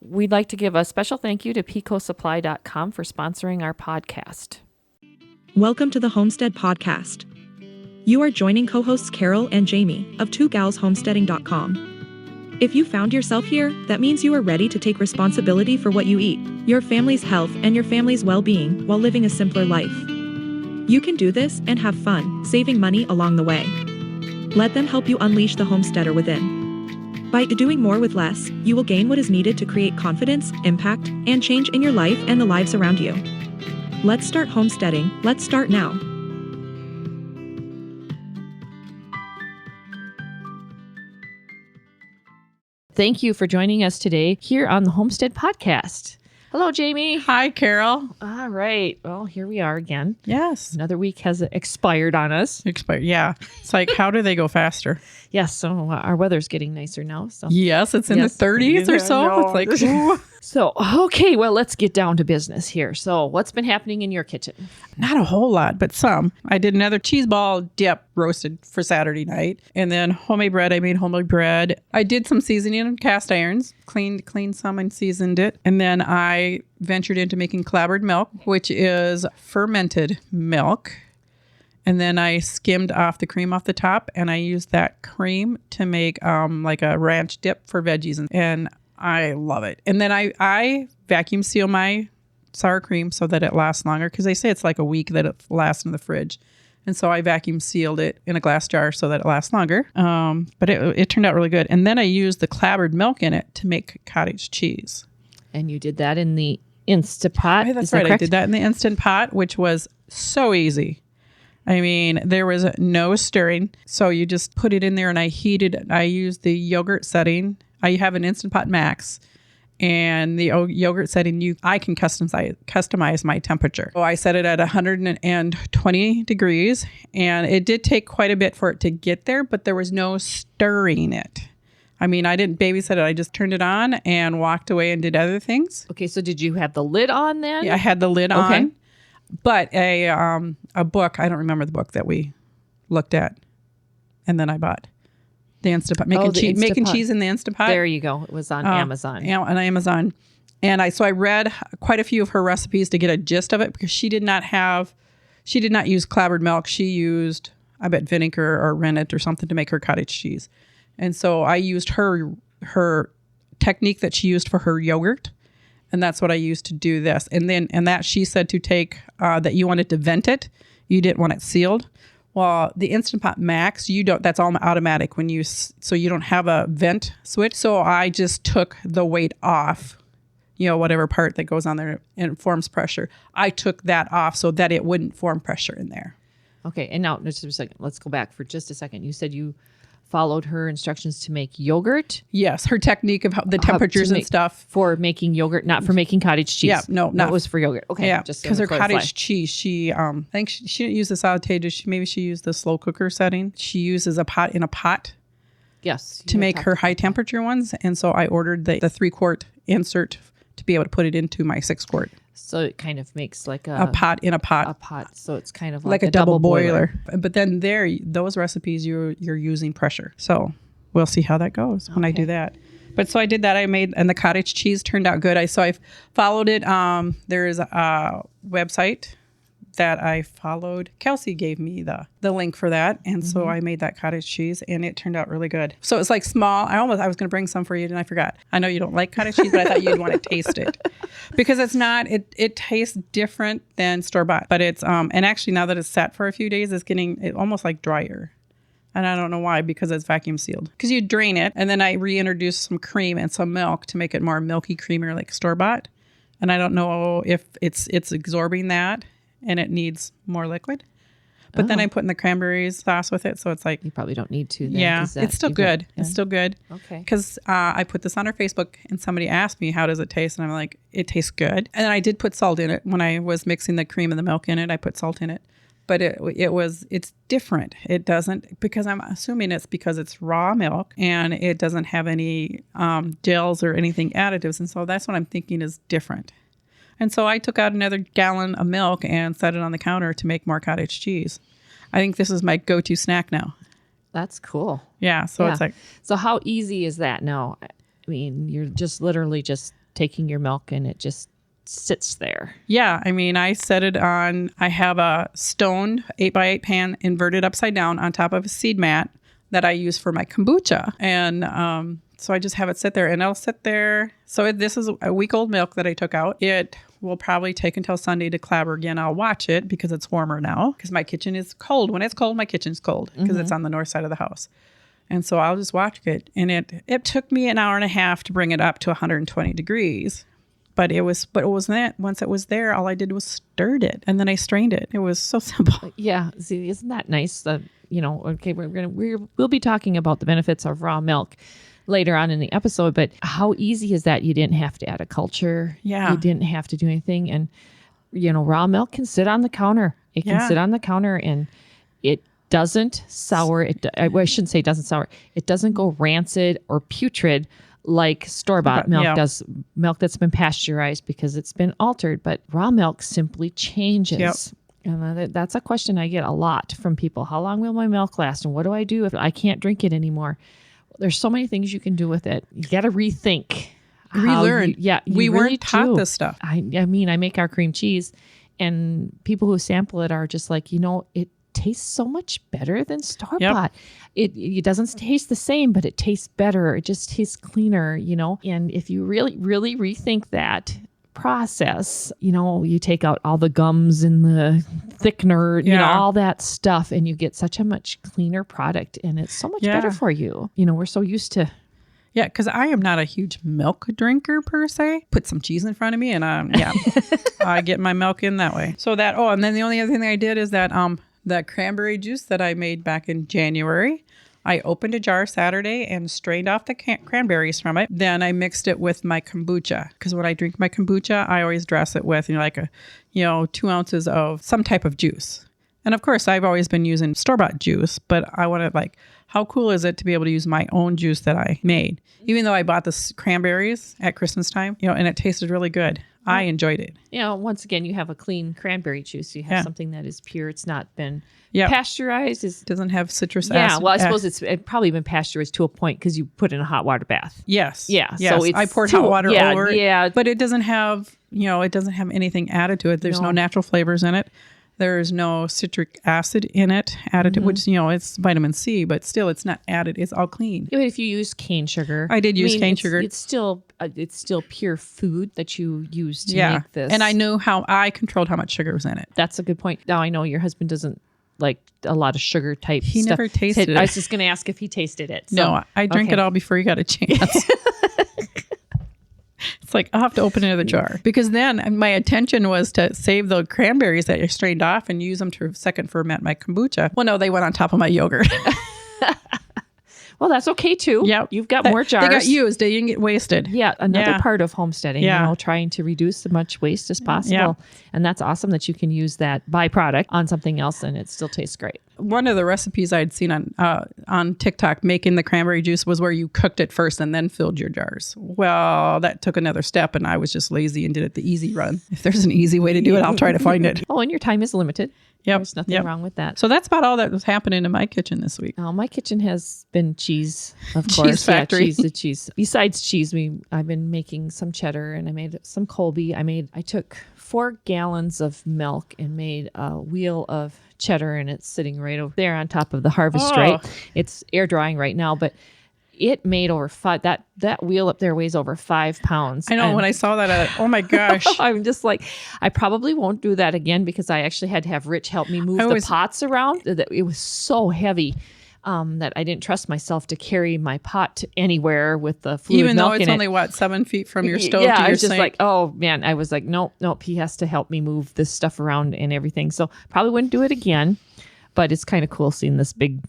we'd like to give a special thank you to picosupply.com for sponsoring our podcast. Welcome to the Homestead Podcast. You are joining co-hosts Carol and Jamie of twogalshomesteading.com. If you found yourself here, that means you are ready to take responsibility for what you eat, your family's health, and your family's well-being while living a simpler life. You can do this and have fun, saving money along the way. Let them help you unleash the homesteader within. By doing more with less, you will gain what is needed to create confidence, impact, and change in your life and the lives around you. Let's start homesteading. Let's start now. Thank you for joining us today here on the Homestead Podcast. Hello, Jamie. Hi, Carol. All right. Well, here we are again. Yes. Another week has expired on us. Expired. Yeah. It's like, how do they go faster? Yes. So our weather's getting nicer now. So yes, it's in the 30s or so. No. It's like, ooh. So, okay, well, let's get down to business here. So what's been happening in your kitchen? Not a whole lot, but some. I did another cheeseball dip roasted for Saturday night. And then homemade bread. I made homemade bread. I did some seasoning in cast irons, cleaned some and seasoned it. And then I ventured into making clabbered milk, which is fermented milk. And then I skimmed off the cream off the top, and I used that cream to make like a ranch dip for veggies. And I love it. And then I vacuum seal my sour cream so that it lasts longer, because they say it's like a week that it lasts in the fridge. And so I vacuum sealed it in a glass jar so that it lasts longer. But it turned out really good. And then I used the clabbered milk in it to make cottage cheese. And you did that in the Instant Pot? Oh, that's right. I did that in the Instant Pot, which was so easy. I mean, there was no stirring. So you just put it in there, and I used the yogurt setting. I have an Instant Pot Max, and the yogurt setting, I can customize my temperature. So I set it at 120 degrees, and it did take quite a bit for it to get there, but there was no stirring it. I mean, I didn't babysit it. I just turned it on and walked away and did other things. Okay, so did you have the lid on then? Yeah, I had the lid on. But a book, I don't remember the book that we looked at, and then I bought the Instant Pot, making cheese in the Instant Pot. There you go. It was on Amazon. Yeah, on Amazon. And I read quite a few of her recipes to get a gist of it, because she did not use clabbered milk. She used, I bet, vinegar or rennet or something to make her cottage cheese. And so I used her technique that she used for her yogurt. And that's what I used to do this. And that she said to take, that you wanted to vent it. You didn't want it sealed. Well, the Instant Pot Max, that's all automatic so you don't have a vent switch. So I just took the weight off, whatever part that goes on there and forms pressure. I took that off so that it wouldn't form pressure in there. Okay. And now, just a second, let's go back for just a second. You said you followed her instructions to make yogurt. Yes, her technique of the temperatures and stuff. For making yogurt, not for making cottage cheese. Yeah, no, that was for yogurt. Okay, yeah, because her cottage cheese, she I think she didn't use the sauteed. Maybe she used the slow cooker setting. She uses a pot. Yes, to make her high temperature ones, and so I ordered the 3-quart insert to be able to put it into my 6-quart. So it kind of makes like a pot in a pot. A pot. So it's kind of like a double boiler. But then those recipes, you're using pressure. So we'll see how that goes when I do that. But so I did that. And the cottage cheese turned out good. I followed it. There is a website that I followed. Kelsey gave me the link for that. And so I made that cottage cheese, and it turned out really good. So it's like small. I was going to bring some for you, and I forgot. I know you don't like cottage cheese, but I thought you'd want to taste it, because it's not, it tastes different than store-bought, but it's, and actually now that it's sat for a few days, it's getting almost like drier. And I don't know why, because it's vacuum sealed. Because you drain it, and then I reintroduced some cream and some milk to make it more milky, creamier, like store-bought. And I don't know if it's absorbing that, and it needs more liquid. But then I put in the cranberry sauce with it. So it's like, you probably don't need to then. Yeah, it's still good. It's still good. Okay. Because I put this on our Facebook, and somebody asked me, how does it taste? And I'm like, it tastes good. And then I did put salt in it. When I was mixing the cream and the milk in it, I put salt in it. But it's different. It doesn't, because I'm assuming it's because it's raw milk, and it doesn't have any gels or anything additives. And so that's what I'm thinking is different. And so I took out another gallon of milk and set it on the counter to make more cottage cheese. I think this is my go-to snack now. That's cool. Yeah. So it's like. So how easy is that now? I mean, you're just literally just taking your milk and it just sits there. Yeah. I mean, I set it on, I have a stone 8x8 pan inverted upside down on top of a seed mat that I use for my kombucha. And so I just have it sit there and it'll sit there. So this is a week old milk that I took out. It will probably take until Sunday to clabber again. I'll watch it because it's warmer now because my kitchen is cold. When it's cold, my kitchen's cold because it's on the north side of the house. And so I'll just watch it. And it took me an hour and a half to bring it up to 120 degrees. But it wasn't that. Once it was there, all I did was stirred it and then I strained it. It was so simple. Yeah. See, isn't that nice? Okay, we'll be talking about the benefits of raw milk later on in the episode, but how easy is that? You didn't have to add a culture. Yeah. You didn't have to do anything. And, raw milk can sit on the counter. It can sit on the counter and it doesn't sour. I shouldn't say it doesn't sour. It doesn't go rancid or putrid like store-bought milk does, milk that's been pasteurized because it's been altered, but raw milk simply changes. Yep. And that's a question I get a lot from people. How long will my milk last? And what do I do if I can't drink it anymore? There's so many things you can do with it. You got to rethink. Relearn. We really weren't taught this stuff. I mean, I make our cream cheese and people who sample it are just like, it tastes so much better than store-bought. It doesn't taste the same, but it tastes better. It just tastes cleaner, And if you really, really rethink that process, you take out all the gums and the thickener, all that stuff, and you get such a much cleaner product, and it's so much better for you. We're so used to. Yeah, because I am not a huge milk drinker per se. Put some cheese in front of me and I get my milk in that way. So and then the only other thing I did is that the cranberry juice that I made back in January, I opened a jar Saturday and strained off the cranberries from it. Then I mixed it with my kombucha because when I drink my kombucha, I always dress it with 2 ounces of some type of juice. And of course, I've always been using store-bought juice, but I wanted how cool is it to be able to use my own juice that I made? Even though I bought the cranberries at Christmas time, and it tasted really good. I enjoyed it. Once again, you have a clean cranberry juice. You have something that is pure. It's not been pasteurized. It doesn't have citrus acid. Yeah, well, I suppose it's probably been pasteurized to a point because you put it in a hot water bath. Yes. Yeah. Yes. So I poured hot water over it. Yeah. But it doesn't have, it doesn't have anything added to it. There's no natural flavors in it. There's no citric acid in it added to which, it's vitamin C, but still it's not added. It's all clean. But if you use cane sugar. I did use cane sugar. It's still pure food that you use to make this. And I knew I controlled how much sugar was in it. That's a good point. Now I know your husband doesn't like a lot of sugar type stuff. He never tasted it. I was just going to ask if he tasted it. So, no, I drank it all before you got a chance. It's like, I'll have to open another jar because then my intention was to save the cranberries that I strained off and use them to second ferment my kombucha. Well, no, they went on top of my yogurt. Well, that's okay too. Yeah. You've got more jars. They got used. They didn't get wasted. Yeah. Another part of homesteading, trying to reduce as much waste as possible. Yeah. And that's awesome that you can use that byproduct on something else and it still tastes great. One of the recipes I'd seen on TikTok making the cranberry juice was where you cooked it first and then filled your jars. Well, that took another step and I was just lazy and did it the easy run. If there's an easy way to do it, I'll try to find it. Oh, and your time is limited. Yep. There's nothing wrong with that. So that's about all that was happening in my kitchen this week. Oh, my kitchen has been cheese, of course. Cheese factory. Cheese. Besides cheese, I've been making some cheddar and I made some Colby. I took 4 gallons of milk and made a wheel of cheddar and it's sitting right over there on top of the harvest tray. It's air drying right now, but it made over 5. That wheel up there weighs over 5 pounds. I know. When I saw that, oh my gosh! I'm just like, I probably won't do that again because I actually had to have Rich help me move the pots around. It was so heavy that I didn't trust myself to carry my pot anywhere with the fluid even milk though it's in only it. 7 feet from your stove. Yeah, to I your was just sink. like, oh man, I was like, nope. He has to help me move this stuff around and everything. So probably wouldn't do it again. But it's kind of cool seeing this big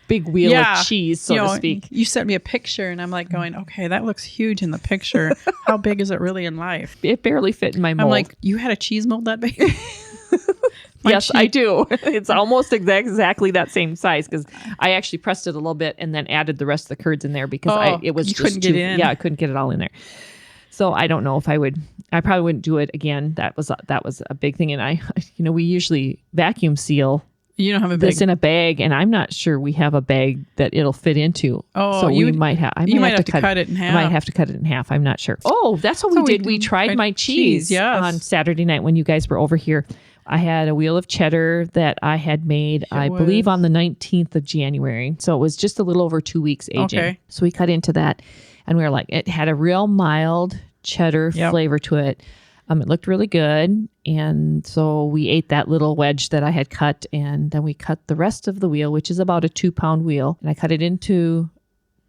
wheel of cheese, so to speak. You sent me a picture and I'm like going, okay, that looks huge in the picture. How big is it really in life? It barely fit in my mold. I'm like, you had a cheese mold that big? Yes, I do. It's almost exactly that same size because I actually pressed it a little bit and then added the rest of the curds in there because it was you just couldn't get in. Yeah, I couldn't get it all in there. So I don't know if I would. I probably wouldn't do it again. That was a big thing. And we usually vacuum seal You don't have a bag. this in a bag, and I'm not sure we have a bag that it'll fit into. Oh, so we might have. I might have to cut it in half. I might have to cut it in half. I'm not sure. Oh, that's what we did. We tried my cheese on Saturday night when you guys were over here. I had a wheel of cheddar that I had made, I believe, on the 19th of January. So it was just a little over 2 weeks aging. Okay. So we cut into that, and we were like, it had a real mild cheddar flavor to it. It looked really good. And so we ate that little wedge that I had cut, and then we cut the rest of the wheel, which is about a 2-pound wheel. And I cut it into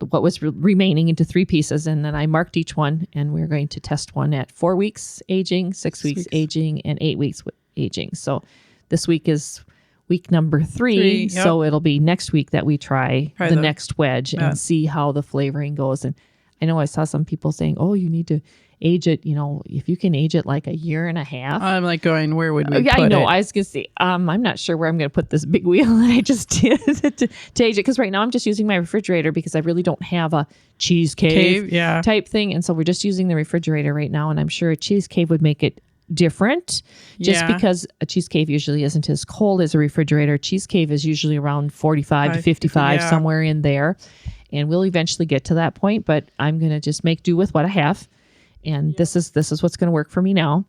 what was remaining into 3 pieces. And then I marked each one, and we were going to test one at 4 weeks aging, 6 weeks aging, and 8 weeks aging. So this week is week number 3. So it'll be next week that we try the next wedge and see how the flavoring goes. And I know I saw some people saying, oh, you need to age it, if you can age it like a year and a half. I'm like going, where would we put I know. it? I was going to say, I'm not sure where I'm going to put this big wheel that I just did to age it. Because right now I'm just using my refrigerator because I really don't have a cheese cave type thing. And so we're just using the refrigerator right now. And I'm sure a cheese cave would make it different just because a cheese cave usually isn't as cold as a refrigerator. Cheese cave is usually around 45 to 55, somewhere in there. And we'll eventually get to that point, but I'm going to just make do with what I have. And this is what's going to work for me now.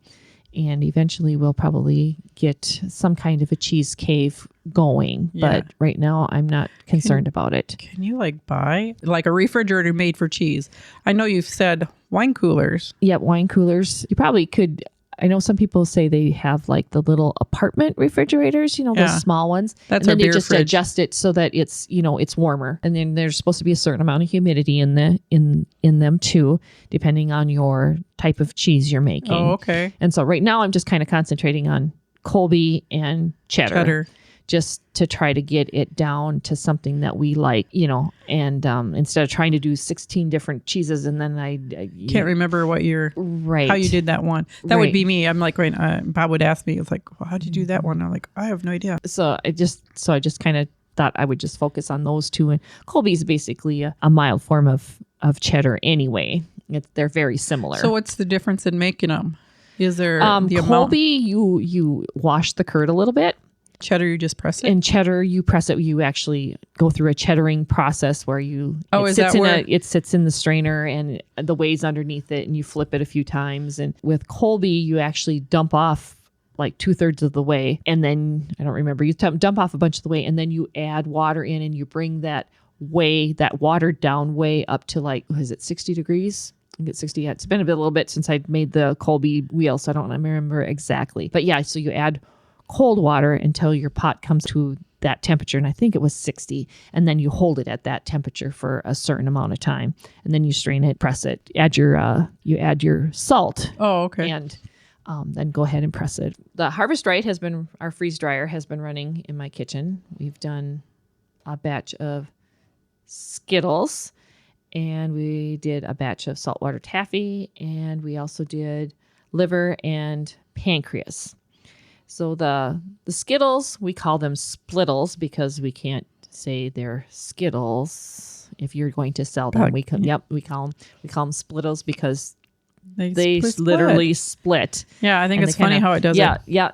And eventually we'll probably get some kind of a cheese cave going. But right now I'm not concerned about it. Can you buy a refrigerator made for cheese? I know you've said wine coolers. Yep, wine coolers. You probably could. I know some people say they have the little apartment refrigerators, those small ones. That's and then they just fridge. Adjust it so that it's, it's warmer. And then there's supposed to be a certain amount of humidity in them too, depending on your type of cheese you're making. Oh, okay. And so right now I'm just kind of concentrating on Colby and cheddar. Just to try to get it down to something that we like, and instead of trying to do 16 different cheeses, and then I can't remember what how you did that one. That would be me. I'm like, Bob would ask me, it's like, well, how'd you do that one? I'm like, I have no idea. So I just kind of thought I would just focus on those two. And Colby's basically a mild form of cheddar anyway. They're very similar. So what's the difference in making them? Is there the Colby, amount? you wash the curd a little bit. Cheddar, you just press it? And cheddar, you press it. You actually go through a cheddaring process where it sits in the strainer and the whey's underneath it, and you flip it a few times. And with Colby, you actually dump off 2/3 of the whey. And then, I don't remember, you dump off a bunch of the whey, and then you add water in, and you bring that whey, that watered down whey, up to is it 60 degrees? I think it's 60. Yeah, it's been a little bit since I made the Colby wheel, so I don't remember exactly. But yeah, so you add cold water until your pot comes to that temperature, and I think it was 60, and then you hold it at that temperature for a certain amount of time, and then you strain it, press it, add your salt. Oh, okay. And then go ahead and press it. The Harvest Right our freeze dryer has been running in my kitchen. We've done a batch of Skittles, and we did a batch of saltwater taffy, and we also did liver and Pancreas. So the Skittles, we call them Splittles because we can't say they're Skittles if you're going to sell them. We call them Splittles because they literally split. Yeah, I think it's funny how it does it. Yeah,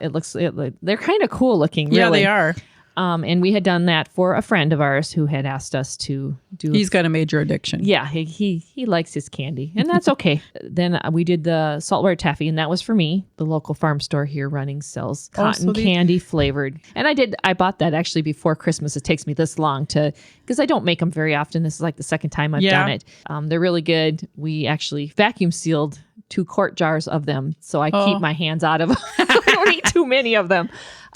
they're kind of cool looking. Really. Yeah, they are. And we had done that for a friend of ours who had asked us to do. He's got a major addiction. Yeah, he likes his candy, and that's okay. Then we did the saltwater taffy, and that was for me. The local farm store here sells cotton candy flavored, and I bought that actually before Christmas. It takes me this long because I don't make them very often. This is the second time I've done it. They're really good. We actually vacuum sealed 2 quart jars of them, so I keep my hands out of them. I don't eat too many of them.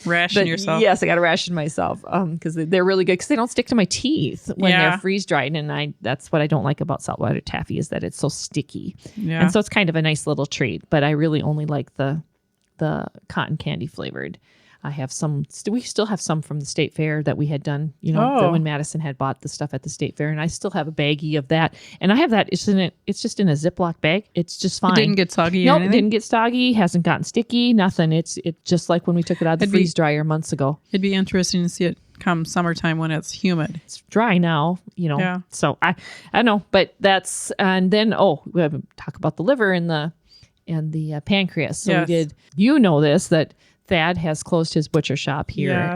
Ration yourself. Yes, I got to ration myself because they're really good because they don't stick to my teeth when they're freeze dried. And that's what I don't like about saltwater taffy is that it's so sticky. Yeah. And so it's kind of a nice little treat. But I really only like the cotton candy flavored. I have some. We still have some from the state fair that we had done. When Madison had bought the stuff at the state fair, and I still have a baggie of that. And I have that. It's just in a Ziploc bag. It's just fine. It didn't get soggy. Nope, it didn't get soggy. Hasn't gotten sticky. Nothing. It's just like when we took it out of the freeze dryer months ago. It'd be interesting to see it come summertime when it's humid. It's dry now, Yeah. So I don't know, but that's and then we haven't talked about the liver and the pancreas. So we did. This that Thad has closed his butcher shop here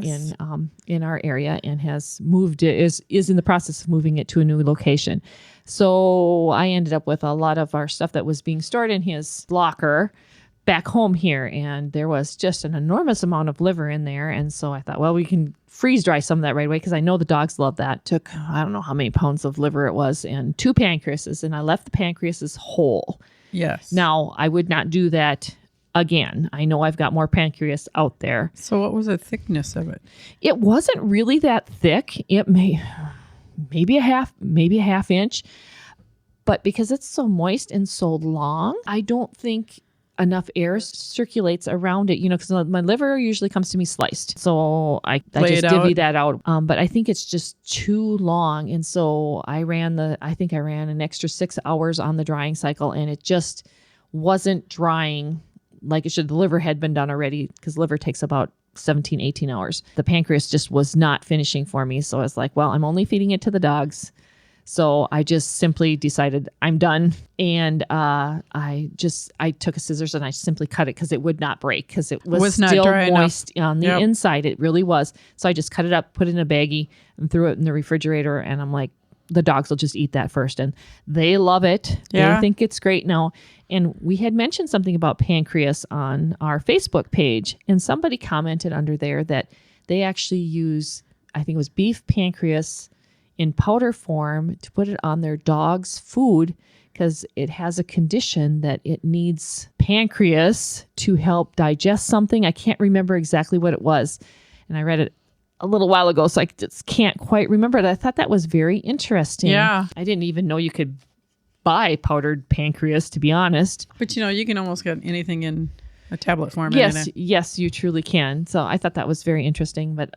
in our area and has moved it, is in the process of moving it to a new location. So I ended up with a lot of our stuff that was being stored in his locker back home here, and there was just an enormous amount of liver in there. And so I thought, well, we can freeze dry some of that right away because I know the dogs love that. Took, I don't know how many pounds of liver it was and 2 pancreases, and I left the pancreases whole. Yes. Now, I would not do that again. I know I've got more pancreas out there. So what was the thickness of it? It wasn't really that thick. It maybe a half inch, but because it's so moist and so long, I don't think enough air circulates around it, because my liver usually comes to me sliced. So I just divvy that out. But I think it's just too long. And so I ran an extra 6 hours on the drying cycle, and it just wasn't drying like it should. The liver had been done already because liver takes about 17, 18 hours. The pancreas just was not finishing for me. So I was like, well, I'm only feeding it to the dogs. So I just simply decided I'm done. And I took a scissors and I simply cut it because it would not break because it was still moist on the inside. It really was. So I just cut it up, put it in a baggie, and threw it in the refrigerator. And I'm like, the dogs will just eat that first. And they love it. Yeah. They think it's great now. And we had mentioned something about pancreas on our Facebook page. And somebody commented under there that they actually use, I think it was beef pancreas in powder form to put it on their dog's food because it has a condition that it needs pancreas to help digest something. I can't remember exactly what it was. And I read it a little while ago, so I just can't quite remember it. I thought that was very interesting. Yeah. I didn't even know you could buy powdered pancreas, to be honest. But you can almost get anything in a tablet form. Yes, you truly can. So I thought that was very interesting, but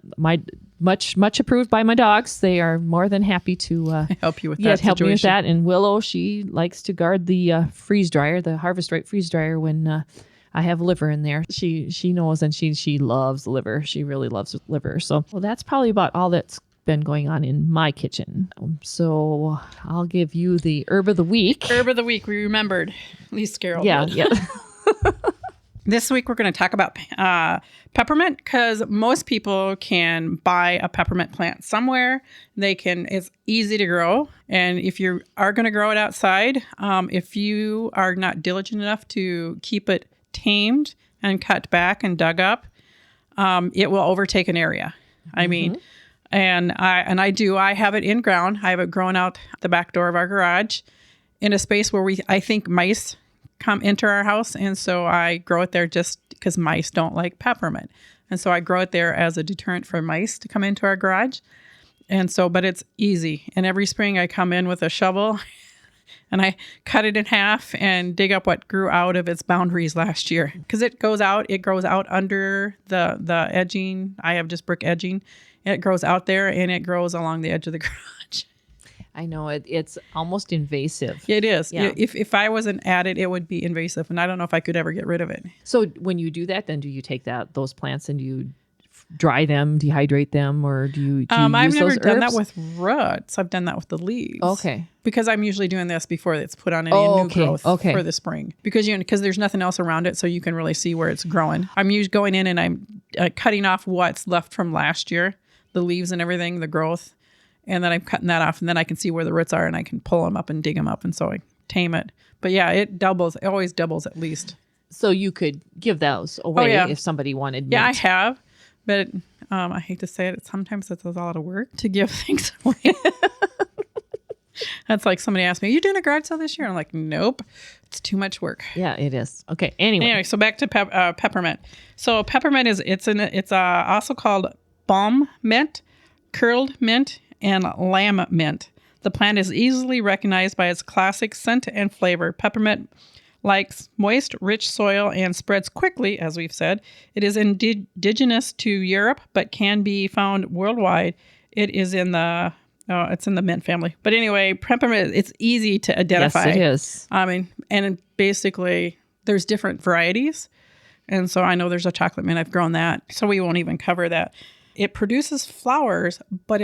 much approved by my dogs. They are more than happy to help you with that. Help me with that. And Willow, she likes to guard the freeze dryer, the Harvest Right freeze dryer when I have liver in there. She knows, and she loves liver. She really loves liver. So that's probably about all that's been going on in my kitchen. So I'll give you the herb of the week. Herb of the week. We remembered. At least Carol did. Yeah. This week, we're going to talk about peppermint because most people can buy a peppermint plant somewhere. It's easy to grow. And if you are going to grow it outside, if you are not diligent enough to keep it tamed and cut back and dug up, it will overtake an area. I mean, and I have it in ground. I have it grown out the back door of our garage in a space where I think mice enter our house, and so I grow it there just because mice don't like peppermint, and so I grow it there as a deterrent for mice to come into our garage. And so, but it's easy, and every spring I come in with a shovel and I cut it in half and dig up what grew out of its boundaries last year, because it grows out under the edging. I have just brick edging. It grows out there, and it grows along the edge of the garage. I know it's almost invasive. It is. Yeah. If I wasn't at it, it would be invasive, and I don't know if I could ever get rid of it. So when you do that, then do you take those plants and do you dry them, dehydrate them, or do you I've use never those done herbs? that with roots. I've done that with the leaves. Okay. Because I'm usually doing this before it's put on any new growth for the spring. Because there's nothing else around it, so you can really see where it's growing. I'm usually going in and I'm cutting off what's left from last year, the leaves and everything, the growth. And then I'm cutting that off, and then I can see where the roots are, and I can pull them up and dig them up, and so I tame it. But yeah, it always doubles at least. So you could give those away if somebody wanted mint. Yeah, I have, but I hate to say it, sometimes it's a lot of work to give things away. That's like somebody asked me, "Are you doing a garage sale this year?" I'm like, "Nope, it's too much work." Yeah, it is. Okay. Anyway, so back to peppermint. So peppermint it's also called balm mint, curled mint, and lamb mint. The plant is easily recognized by its classic scent and flavor. Peppermint likes moist, rich soil and spreads quickly, as we've said. It is indigenous to Europe, but can be found worldwide. It is in the mint family. But anyway, peppermint, it's easy to identify. Yes, it is. I mean, and basically there's different varieties. And so I know there's a chocolate mint. I've grown that. So we won't even cover that. It produces flowers, but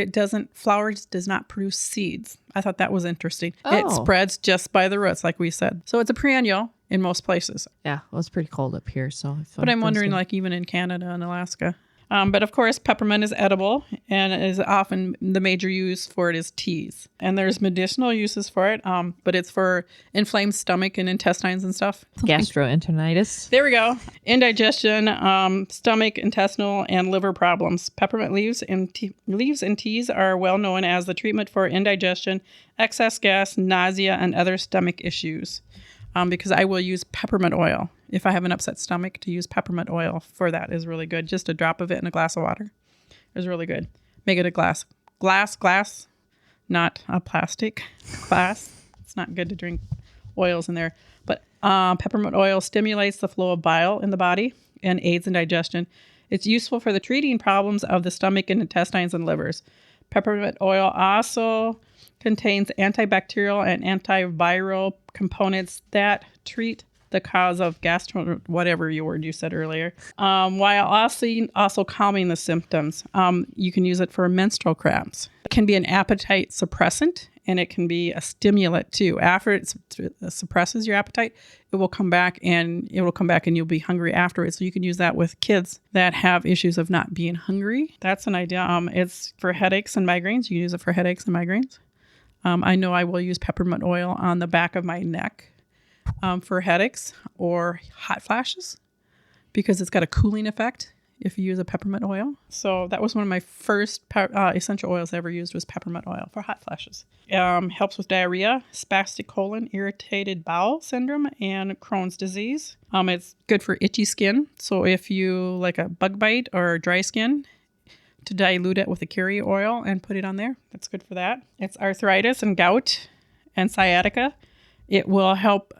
flowers does not produce seeds. I thought that was interesting. It spreads just by the roots, like we said. So it's a perennial. in most places. Yeah, well, it's pretty cold up here. But I'm wondering, like, even in Canada and Alaska. But of course, peppermint is edible and is often the major use for it is teas. And there's medicinal uses for it, but it's for inflamed stomach and intestines and stuff. Gastroenteritis. There we go. Indigestion, stomach, intestinal, and liver problems. Peppermint leaves and teas are well known as the treatment for indigestion, excess gas, nausea, and other stomach issues. Because I will use peppermint oil. If I have an upset stomach, to use peppermint oil for that is really good. Just a drop of it in a glass of water is really good. Make it a glass, not a plastic glass. It's not good to drink oils in there. But peppermint oil stimulates the flow of bile in the body and aids in digestion. It's useful for the treating problems of the stomach and intestines and livers. Peppermint oil also contains antibacterial and antiviral components that treat the cause of whatever your word you said earlier, while also calming the symptoms. You can use it for menstrual cramps. It can be an appetite suppressant, and it can be a stimulant too. After it suppresses your appetite, it will come back and you'll be hungry afterwards. So you can use that with kids that have issues of not being hungry. That's an idea. It's for headaches and migraines. You can use it for headaches and migraines. I know I will use peppermint oil on the back of my neck for headaches or hot flashes because it's got a cooling effect if you use a peppermint oil. So that was one of my first essential oils I ever used was peppermint oil for hot flashes. Helps with diarrhea, spastic colon, irritated bowel syndrome, and Crohn's disease. It's good for itchy skin. So if you like a bug bite or dry skin, to dilute it with a curry oil and put it on there. That's good for that. It's arthritis and gout and sciatica. It will help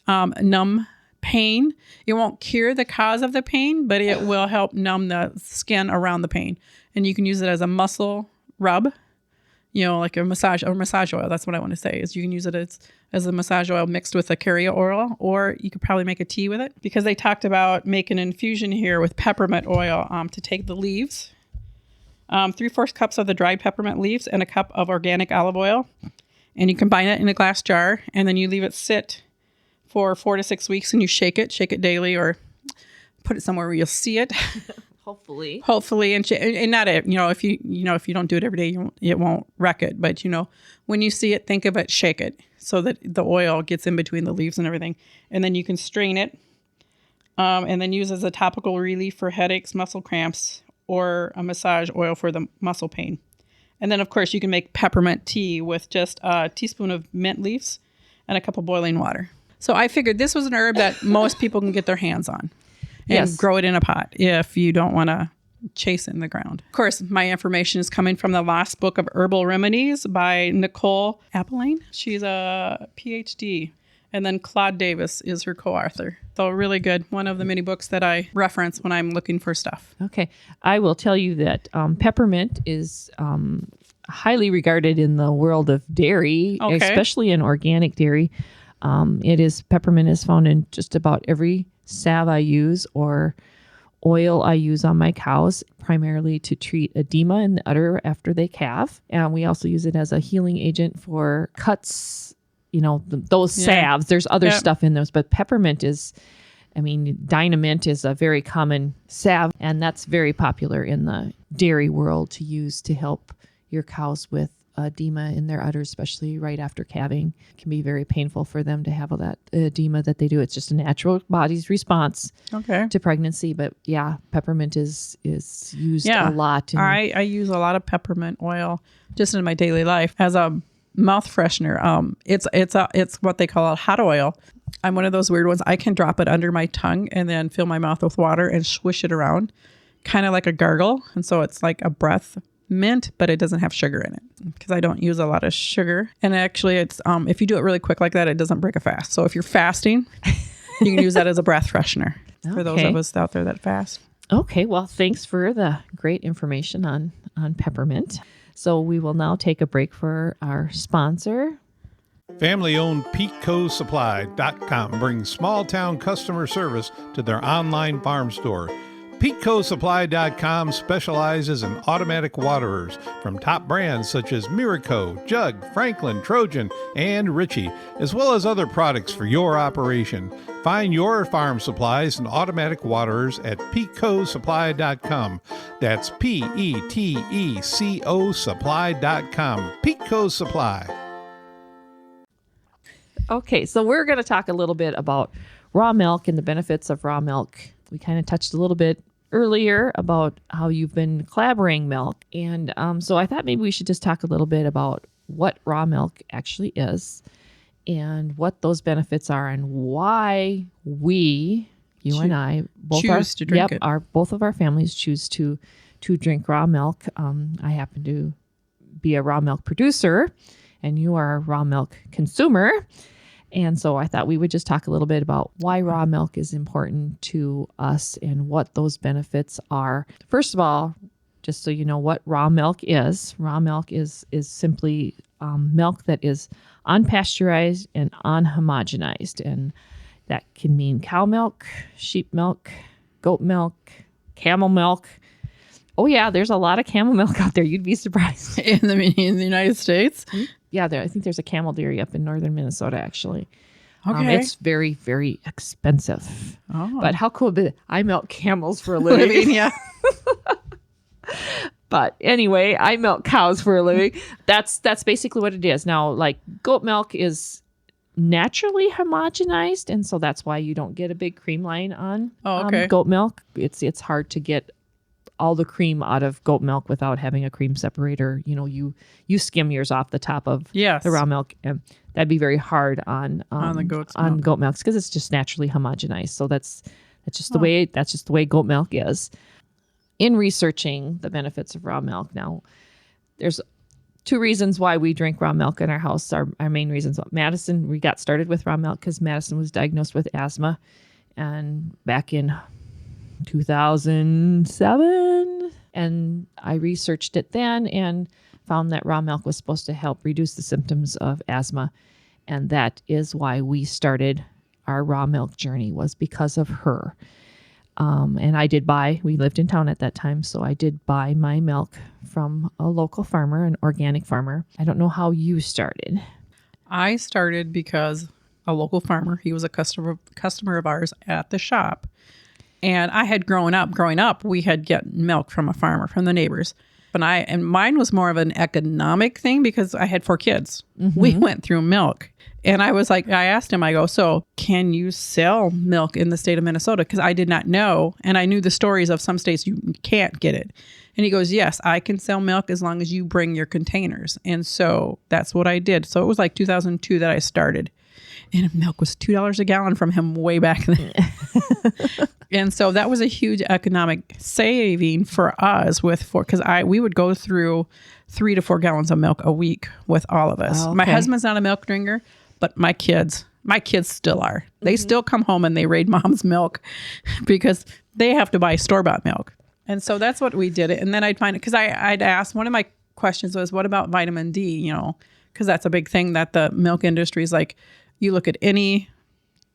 numb pain. It won't cure the cause of the pain, but it will help numb the skin around the pain. And you can use it as a muscle rub, like a massage oil. That's what I want to say is you can use it as a massage oil mixed with a curry oil, or you could probably make a tea with it because they talked about making an infusion here with peppermint oil to take the leaves. 3/4 cups of the dried peppermint leaves and a cup of organic olive oil. And you combine it in a glass jar and then you leave it sit for 4 to 6 weeks and you shake it daily or put it somewhere where you'll see it. Hopefully. And not it, if you don't do it every day, it won't wreck it. But, when you see it, think of it, shake it so that the oil gets in between the leaves and everything. And then you can strain it and then use as a topical relief for headaches, muscle cramps, or a massage oil for the muscle pain. And then, of course, you can make peppermint tea with just a teaspoon of mint leaves and a cup of boiling water. So I figured this was an herb that most people can get their hands on and grow it in a pot if you don't want to chase it in the ground. Of course, my information is coming from the Lost Book of Herbal Remedies by Nicole Appelane. She's a PhD. And then Claude Davis is her co-author. So really good. One of the many books that I reference when I'm looking for stuff. Okay. I will tell you that peppermint is highly regarded in the world of dairy, especially in organic dairy. Peppermint is found in just about every salve I use or oil I use on my cows, primarily to treat edema in the udder after they calve. And we also use it as a healing agent for cuts, those salves. There's other stuff in those, but peppermint is, Dynamint is a very common salve, and that's very popular in the dairy world to use to help your cows with edema in their udders, especially right after calving. It can be very painful for them to have all that edema that they do. It's just a natural body's response to pregnancy. But yeah, peppermint is used a lot. I use a lot of peppermint oil just in my daily life as a mouth freshener. It's what they call a hot oil. I'm one of those weird ones. I can drop it under my tongue and then fill my mouth with water and swish it around, kind of like a gargle. And so it's like a breath mint, but it doesn't have sugar in it because I don't use a lot of sugar. And actually, it's if you do it really quick like that, it doesn't break a fast. So if you're fasting, you can use that as a breath freshener for those of us out there that fast. Okay, well, thanks for the great information on peppermint. So we will now take a break for our sponsor. Family-owned PetecoSupply.com brings small-town customer service to their online farm store. PetecoSupply.com specializes in automatic waterers from top brands such as Miraco, Jug, Franklin, Trojan, and Ritchie, as well as other products for your operation. Find your farm supplies and automatic waterers at peatcosupply.com. That's PETECO supply.com. Peatco Supply. Okay, so we're going to talk a little bit about raw milk and the benefits of raw milk. We kind of touched a little bit earlier about how you've been clabbering milk. And so I thought maybe we should just talk a little bit about what raw milk actually is and what those benefits are and why you and I both choose to drink it. Both of our families choose to drink raw milk. I happen to be a raw milk producer and you are a raw milk consumer. And so I thought we would just talk a little bit about why raw milk is important to us and what those benefits are. First of all, just so you know what raw milk is simply milk that is unpasteurized and unhomogenized. And that can mean cow milk, sheep milk, goat milk, camel milk. Oh yeah, there's a lot of camel milk out there. You'd be surprised. In the United States? Yeah, I think there's a camel dairy up in northern Minnesota, actually. Okay. It's very, very expensive. Oh. But how cool would it be? I milk camels for a living. Yeah. But anyway, I milk cows for a living. That's basically what it is. Now, like goat milk is naturally homogenized, and so that's why you don't get a big cream line on goat milk. It's hard to get all the cream out of goat milk without having a cream separator. You know, you skim yours off the top of the raw milk, and that'd be very hard on the goat milk because it's just naturally homogenized. So that's just the way goat milk is. In researching the benefits of raw milk, now there's two reasons why we drink raw milk in our house. Our main reasons. Madison, we got started with raw milk because Madison was diagnosed with asthma, and back in 2007, and I researched it then and found that raw milk was supposed to help reduce the symptoms of asthma, and that is why we started our raw milk journey, was because of her. And we lived in town at that time, so I did buy my milk from a local farmer, an organic farmer. I don't know how you started. I started because a local farmer, he was a customer of ours at the shop. And I had grown up, we had get milk from a farmer, from the neighbors. And mine was more of an economic thing because I had 4 kids. Mm-hmm. We went through milk. And I was like, I asked him, I go, so can you sell milk in the state of Minnesota? Because I did not know. And I knew the stories of some states you can't get it. And he goes, yes, I can sell milk as long as you bring your containers. And so that's what I did. So it was like 2002 that I started. And milk was $2 a gallon from him way back then. And so that was a huge economic saving for us because we would go through 3 to 4 gallons of milk a week with all of us. Oh, okay. My husband's not a milk drinker, but my kids still are. Mm-hmm. They still come home and they raid mom's milk because they have to buy store-bought milk. And so that's what we did. And then I'd find it because I'd ask, one of my questions was, what about vitamin D? You know, because that's a big thing that the milk industry is like. You look at any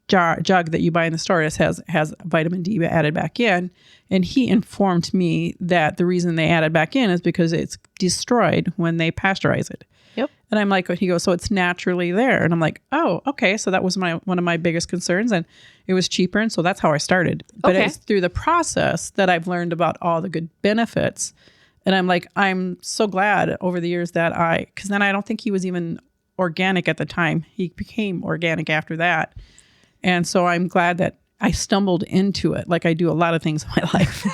jug that you buy in the store, it has vitamin D added back in. And he informed me that the reason they added back in is because it's destroyed when they pasteurize it. Yep. And I'm like, he goes, so it's naturally there. And I'm like, oh, okay. So that was one of my biggest concerns. And it was cheaper. And so that's how I started. But it's through the process that I've learned about all the good benefits. And I'm like, I'm so glad over the years that because then I don't think he was even organic at the time. He became organic after that. And so I'm glad that I stumbled into it like I do a lot of things in my life.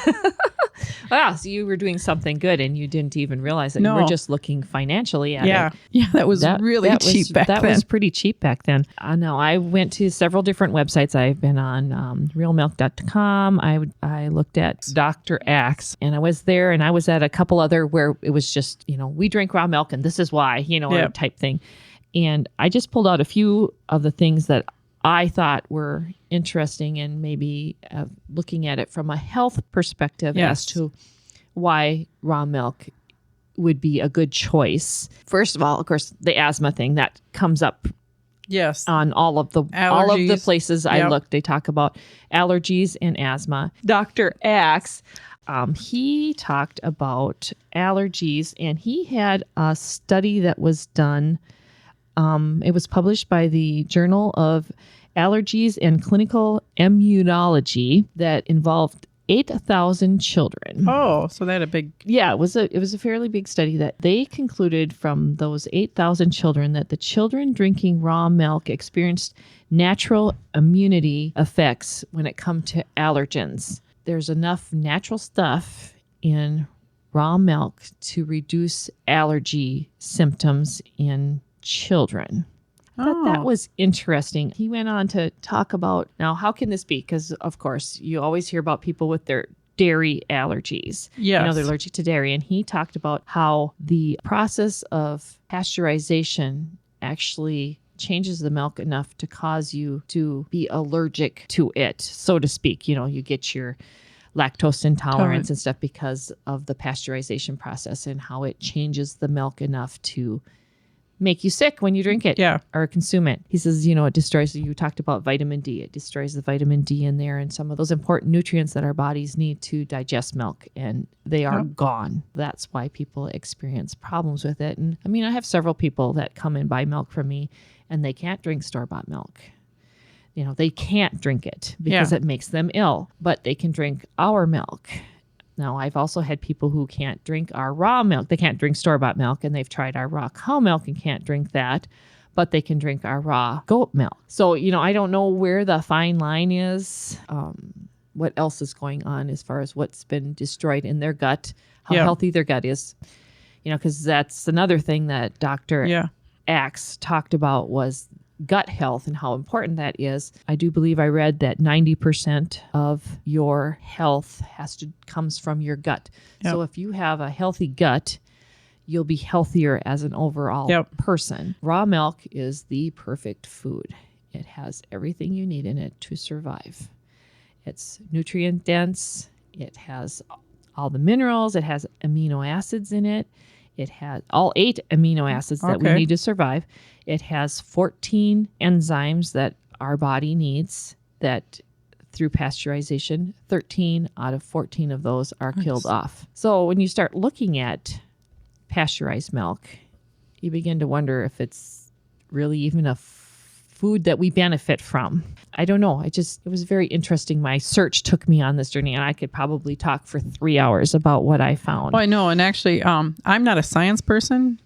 Wow, so you were doing something good and you didn't even realize it. No. You were just looking financially at it. Yeah, that was really cheap back then. That was pretty cheap back then. No, I went to several different websites. I've been on realmilk.com. I looked at Dr. Axe, and I was there, and I was at a couple other where it was just, we drink raw milk and this is why, type thing. And I just pulled out a few of the things that I thought were interesting and maybe looking at it from a health perspective as to why raw milk would be a good choice. First of all, of course, the asthma thing that comes up on all of the places I looked. They talk about allergies and asthma. Dr. Axe, he talked about allergies, and he had a study that was done. It was published by the Journal of allergies and clinical immunology that involved 8,000 children. Oh, so they had a big... Yeah, it was a fairly big study that they concluded from those 8,000 children that the children drinking raw milk experienced natural immunity effects when it come to allergens. There's enough natural stuff in raw milk to reduce allergy symptoms in children. I thought that was interesting. He went on to talk about, now, how can this be? Because, of course, you always hear about people with their dairy allergies. Yes. They're allergic to dairy. And he talked about how the process of pasteurization actually changes the milk enough to cause you to be allergic to it, so to speak. You get your lactose intolerance and stuff because of the pasteurization process and how it changes the milk enough to make you sick when you drink it or consume it. He says, it destroys, you talked about vitamin D. It destroys the vitamin D in there and some of those important nutrients that our bodies need to digest milk, and they are gone. That's why people experience problems with it. And I have several people that come and buy milk from me and they can't drink store-bought milk. They can't drink it because it makes them ill, but they can drink our milk. Now, I've also had people who can't drink our raw milk. They can't drink store-bought milk, and they've tried our raw cow milk and can't drink that, but they can drink our raw goat milk. So, I don't know where the fine line is, what else is going on as far as what's been destroyed in their gut, how healthy their gut is, because that's another thing that Dr. Axe talked about was gut health and how important that is. I do believe I read that 90% of your health comes from your gut. Yep. So if you have a healthy gut, you'll be healthier as an overall person. Raw milk is the perfect food. It has everything you need in it to survive. It's nutrient dense. It has all the minerals. It has amino acids in it. It has all 8 amino acids that we need to survive. It has 14 enzymes that our body needs that through pasteurization, 13 out of 14 of those are killed off. So when you start looking at pasteurized milk, you begin to wonder if it's really even a food that we benefit from. I don't know. It was very interesting. My search took me on this journey, and I could probably talk for 3 hours about what I found. Oh, I know. And actually, I'm not a science person,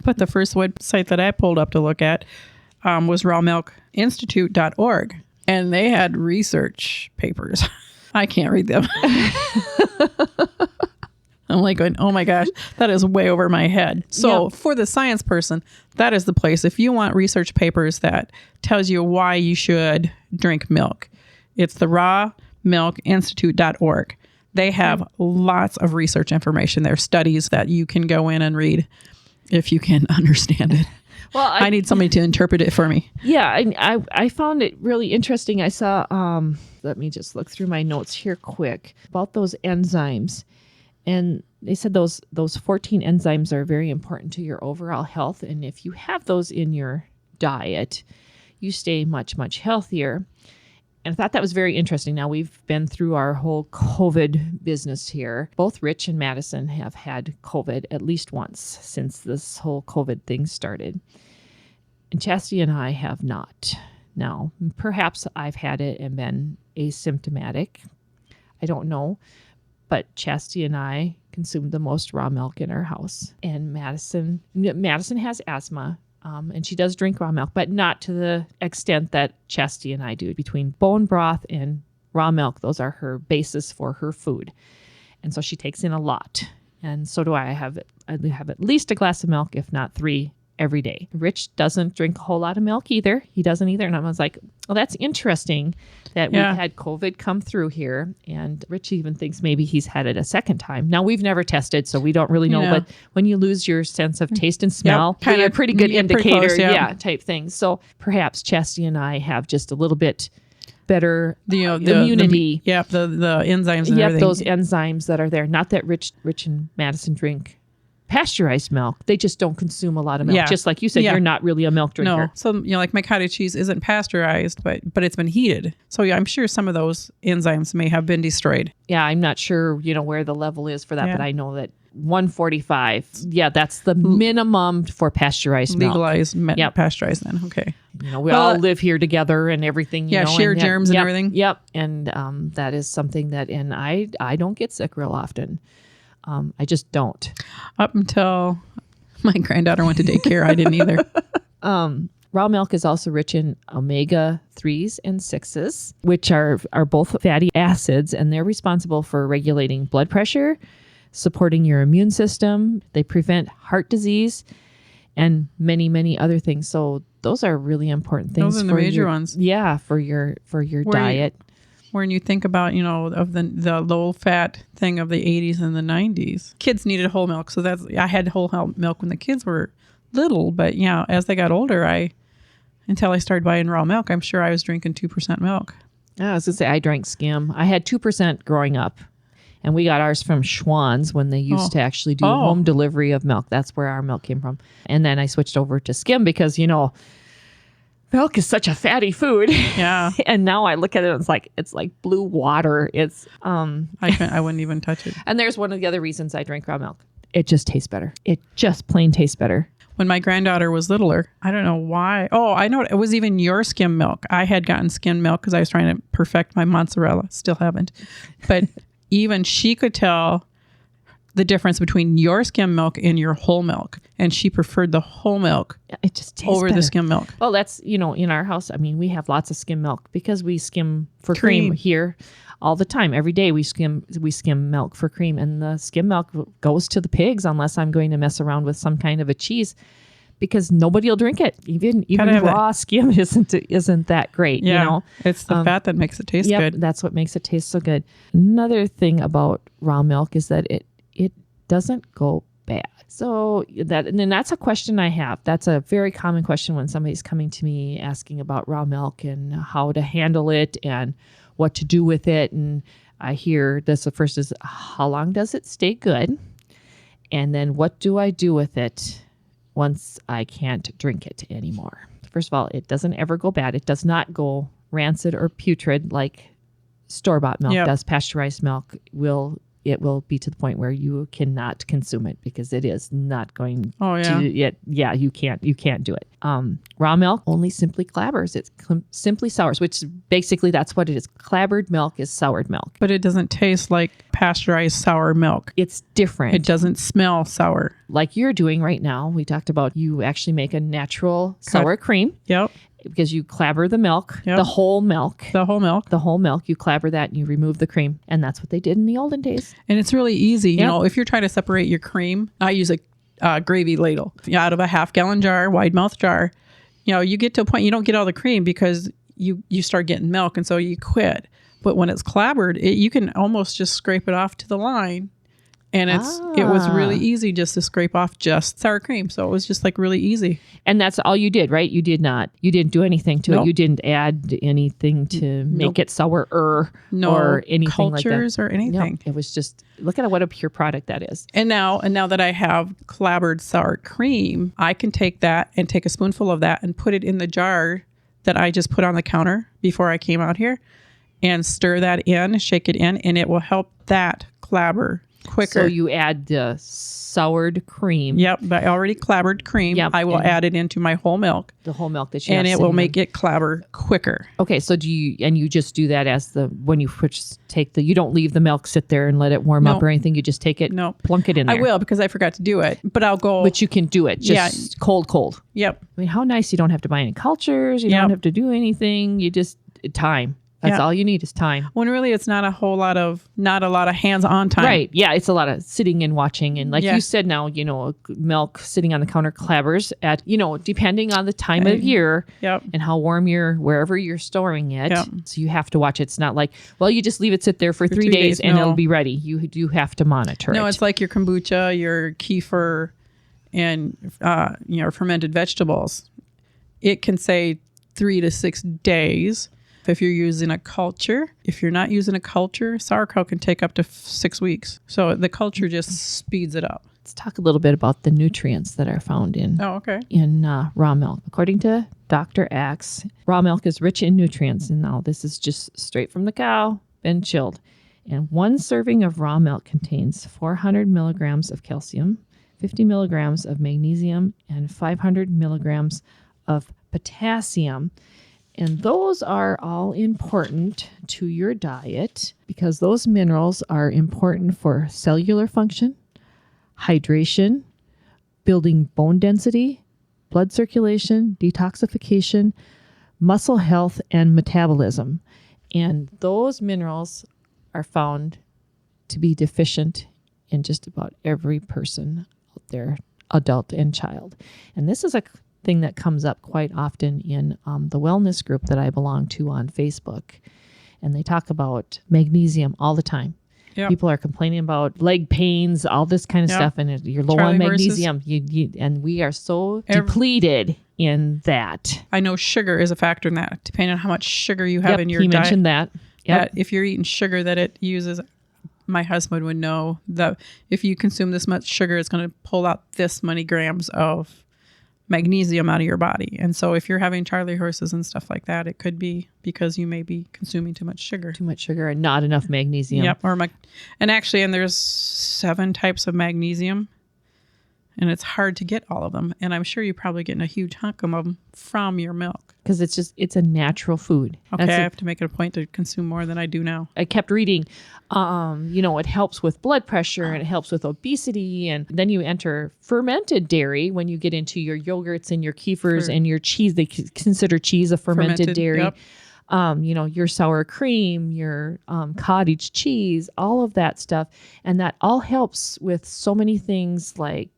but the first website that I pulled up to look at was rawmilkinstitute.org. And they had research papers. I can't read them. I'm like going, oh my gosh, that is way over my head. So for the science person, that is the place. If you want research papers that tells you why you should drink milk, it's the rawmilkinstitute.org. They have lots of research information. There are studies that you can go in and read if you can understand it. Well, I need somebody to interpret it for me. Yeah, I found it really interesting. I saw, let me just look through my notes here quick about those enzymes. And they said those 14 enzymes are very important to your overall health. And if you have those in your diet, you stay much, much healthier. And I thought that was very interesting. Now, we've been through our whole COVID business here. Both Rich and Madison have had COVID at least once since this whole COVID thing started. And Chastity and I have not. Now, perhaps I've had it and been asymptomatic. I don't know. But Chastity and I consume the most raw milk in our house. And Madison has asthma. And she does drink raw milk, but not to the extent that Chastity and I do. Between bone broth and raw milk, those are her basis for her food. And so she takes in a lot. And so do I. I have at least a glass of milk, if not 3, every day. Rich doesn't drink a whole lot of milk either. He doesn't either. And I was like, well, that's interesting that we've had COVID come through here. And Rich even thinks maybe he's had it a second time. Now, we've never tested, so we don't really know. But when you lose your sense of taste and smell, kind of a pretty good indicator, close, type thing. So perhaps Chastity and I have just a little bit better immunity. The enzymes and everything. Those enzymes that are there. Not that Rich and Madison drink pasteurized milk. They just don't consume a lot of milk. Yeah. Just like you said, you're not really a milk drinker. No. So, like my cottage cheese isn't pasteurized, but it's been heated. So I'm sure some of those enzymes may have been destroyed. Yeah, I'm not sure, where the level is for that, but I know that 145. Yeah, that's the minimum for pasteurized milk. Legalized, pasteurized then. Okay. We all live here together and everything. Share germs and everything. Yep. And that is something that, and I don't get sick real often. I just don't. Up until my granddaughter went to daycare, I didn't either. Raw milk is also rich in omega-3s and 6s, which are both fatty acids, and they're responsible for regulating blood pressure, supporting your immune system. They prevent heart disease and many, many other things. So those are really important things. Those are the major ones. Yeah, for your diet. When you think about, of the low fat thing of the 80s and the 90s, kids needed whole milk. So I had whole milk when the kids were little, but as they got older, until I started buying raw milk, I'm sure I was drinking 2% milk. I was going to say I drank skim. I had 2% growing up, and we got ours from Schwann's when they used to actually do home delivery of milk. That's where our milk came from. And then I switched over to skim because, milk is such a fatty food. Yeah. And now I look at it and it's like blue water. It's I wouldn't even touch it. And there's one of the other reasons I drink raw milk. It just tastes better. It just plain tastes better. When my granddaughter was littler, I don't know why. Oh, I know it was even your skim milk. I had gotten skim milk because I was trying to perfect my mozzarella. Still haven't. But even she could tell the difference between your skim milk and your whole milk. And she preferred the whole milk it just tastes over better. The skim milk. Well, that's, in our house, we have lots of skim milk because we skim for cream here all the time. Every day we skim milk for cream, and the skim milk goes to the pigs unless I'm going to mess around with some kind of a cheese because nobody will drink it. Even raw skim isn't that great. Yeah, it's the fat that makes it taste good. That's what makes it taste so good. Another thing about raw milk is that it doesn't go bad. So that's a question I have. That's a very common question when somebody's coming to me asking about raw milk and how to handle it and what to do with it. And I hear this. The first is, how long does it stay good? And then what do I do with it once I can't drink it anymore? First of all, it doesn't ever go bad. It does not go rancid or putrid like store-bought milk does. Pasteurized milk will be to the point where you cannot consume it because it is not going to. You can't do it. Raw milk only simply clabbers. It's simply sours, which basically that's what it is. Clabbered milk is soured milk. But it doesn't taste like pasteurized sour milk. It's different. It doesn't smell sour. Like you're doing right now. We talked about you actually make a natural sour cream. Yep. Because you clabber the milk, the whole milk. You clabber that and you remove the cream. And that's what they did in the olden days. And it's really easy. If you're trying to separate your cream, I use a gravy ladle out of a half-gallon jar, wide mouth jar. You get to a point you don't get all the cream because you start getting milk. And so you quit. But when it's clabbered, you can almost just scrape it off to the line. And it was really easy just to scrape off just sour cream. So it was just really easy. And that's all you did, right? You didn't do anything to it. You didn't add anything to make it sour or anything like that. Cultures or anything. No, it was just, look at what a pure product that is. And now that I have clabbered sour cream, I can take that and take a spoonful of that and put it in the jar that I just put on the counter before I came out here and stir that in, shake it in, and it will help that clabber quicker. So you add the soured cream. Yep, the already clabbered cream. Yep, I will add it into my whole milk. The whole milk that you and it will make it clabber quicker. Okay, so you just do that when you you don't leave the milk sit there and let it warm up or anything. You just take it, plunk it in there. I will because I forgot to do it, but I'll go. But you can do it just cold. Yep. How nice! You don't have to buy any cultures. You don't have to do anything. You just time. That's all you need is time. When really it's not a lot of hands-on time. Right. Yeah. It's a lot of sitting and watching. And like you said now, milk sitting on the counter clabbers at, depending on the time of year and how warm wherever you're storing it. Yep. So you have to watch it. It's not like, you just leave it sit there for 3 days and it'll be ready. You do have to monitor it. No, it's like your kombucha, your kefir, and fermented vegetables. It can say 3 to 6 days. If you're using a culture, if you're not using a culture, sauerkraut can take up to 6 weeks. So the culture just speeds it up. Let's talk a little bit about the nutrients that are found in raw milk. According to Dr. Axe, raw milk is rich in nutrients. And now this is just straight from the cow, been chilled. And one serving of raw milk contains 400 milligrams of calcium, 50 milligrams of magnesium, and 500 milligrams of potassium. And those are all important to your diet because those minerals are important for cellular function, hydration, building bone density, blood circulation, detoxification, muscle health, and metabolism. And those minerals are found to be deficient in just about every person out there, adult and child. And this is a thing that comes up quite often in the wellness group that I belong to on Facebook. And they talk about magnesium all the time. Yep. People are complaining about leg pains, all this kind of stuff, and you're low on magnesium. And we are so depleted in that. I know sugar is a factor in that, depending on how much sugar you have in your diet. He mentioned that. That if you're eating sugar, that it uses, my husband would know that if you consume this much sugar, it's going to pull out this many grams of magnesium out of your body. And so if you're having Charlie horses and stuff like that, it could be because you may be consuming too much sugar. Too much sugar and not enough magnesium. Yep. And there's 7 types of magnesium, and it's hard to get all of them. And I'm sure you're probably getting a huge hunk of them from your milk. Because it's a natural food. Okay, I have to make it a point to consume more than I do now. I kept reading, it helps with blood pressure and it helps with obesity. And then you enter fermented dairy when you get into your yogurts and your kefirs and your cheese. They consider cheese a fermented dairy. Yep. Your sour cream, your cottage cheese, all of that stuff. And that all helps with so many things like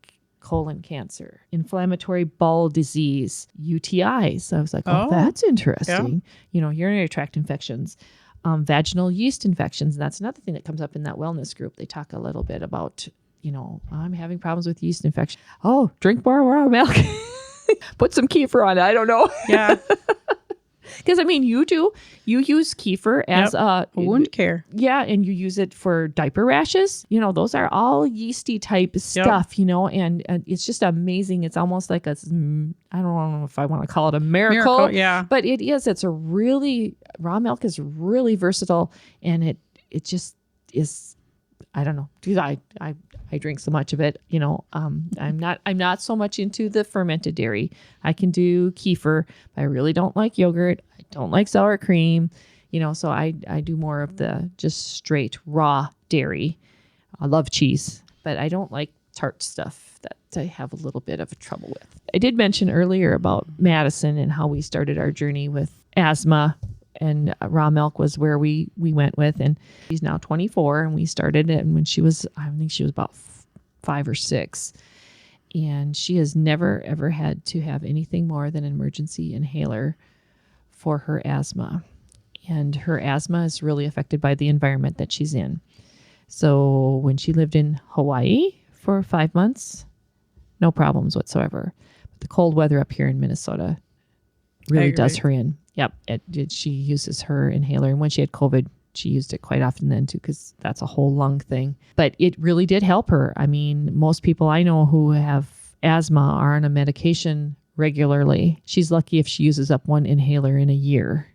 colon cancer, inflammatory bowel disease, UTIs. So I was like, oh, that's interesting. Yeah. Urinary tract infections, vaginal yeast infections. And that's another thing that comes up in that wellness group. They talk a little bit about, I'm having problems with yeast infection. Oh, drink more raw milk. Put some kefir on it. I don't know. Yeah. Because, you use kefir as a wound care. Yeah. And you use it for diaper rashes. Those are all yeasty type stuff, and it's just amazing. It's almost like I don't know if I want to call it a miracle. Yeah. But it is. Raw milk is really versatile, and it just is. I don't know. Dude, I drink so much of it. I'm not so much into the fermented dairy. I can do kefir, but I really don't like yogurt. I don't like sour cream. So I do more of the just straight raw dairy. I love cheese, but I don't like tart stuff that I have a little bit of trouble with. I did mention earlier about Madison and how we started our journey with asthma. And raw milk was where we went with, and she's now 24, and we started it when I think she was about 5 or 6, and she has never ever had to have anything more than an emergency inhaler for her asthma, and her asthma is really affected by the environment that she's in. So when she lived in Hawaii for 5 months, no problems whatsoever. But the cold weather up here in Minnesota really does her in. Yep. She uses her inhaler. And when she had COVID, she used it quite often then too, because that's a whole lung thing. But it really did help her. Most people I know who have asthma are on a medication regularly. She's lucky if she uses up one inhaler in a year.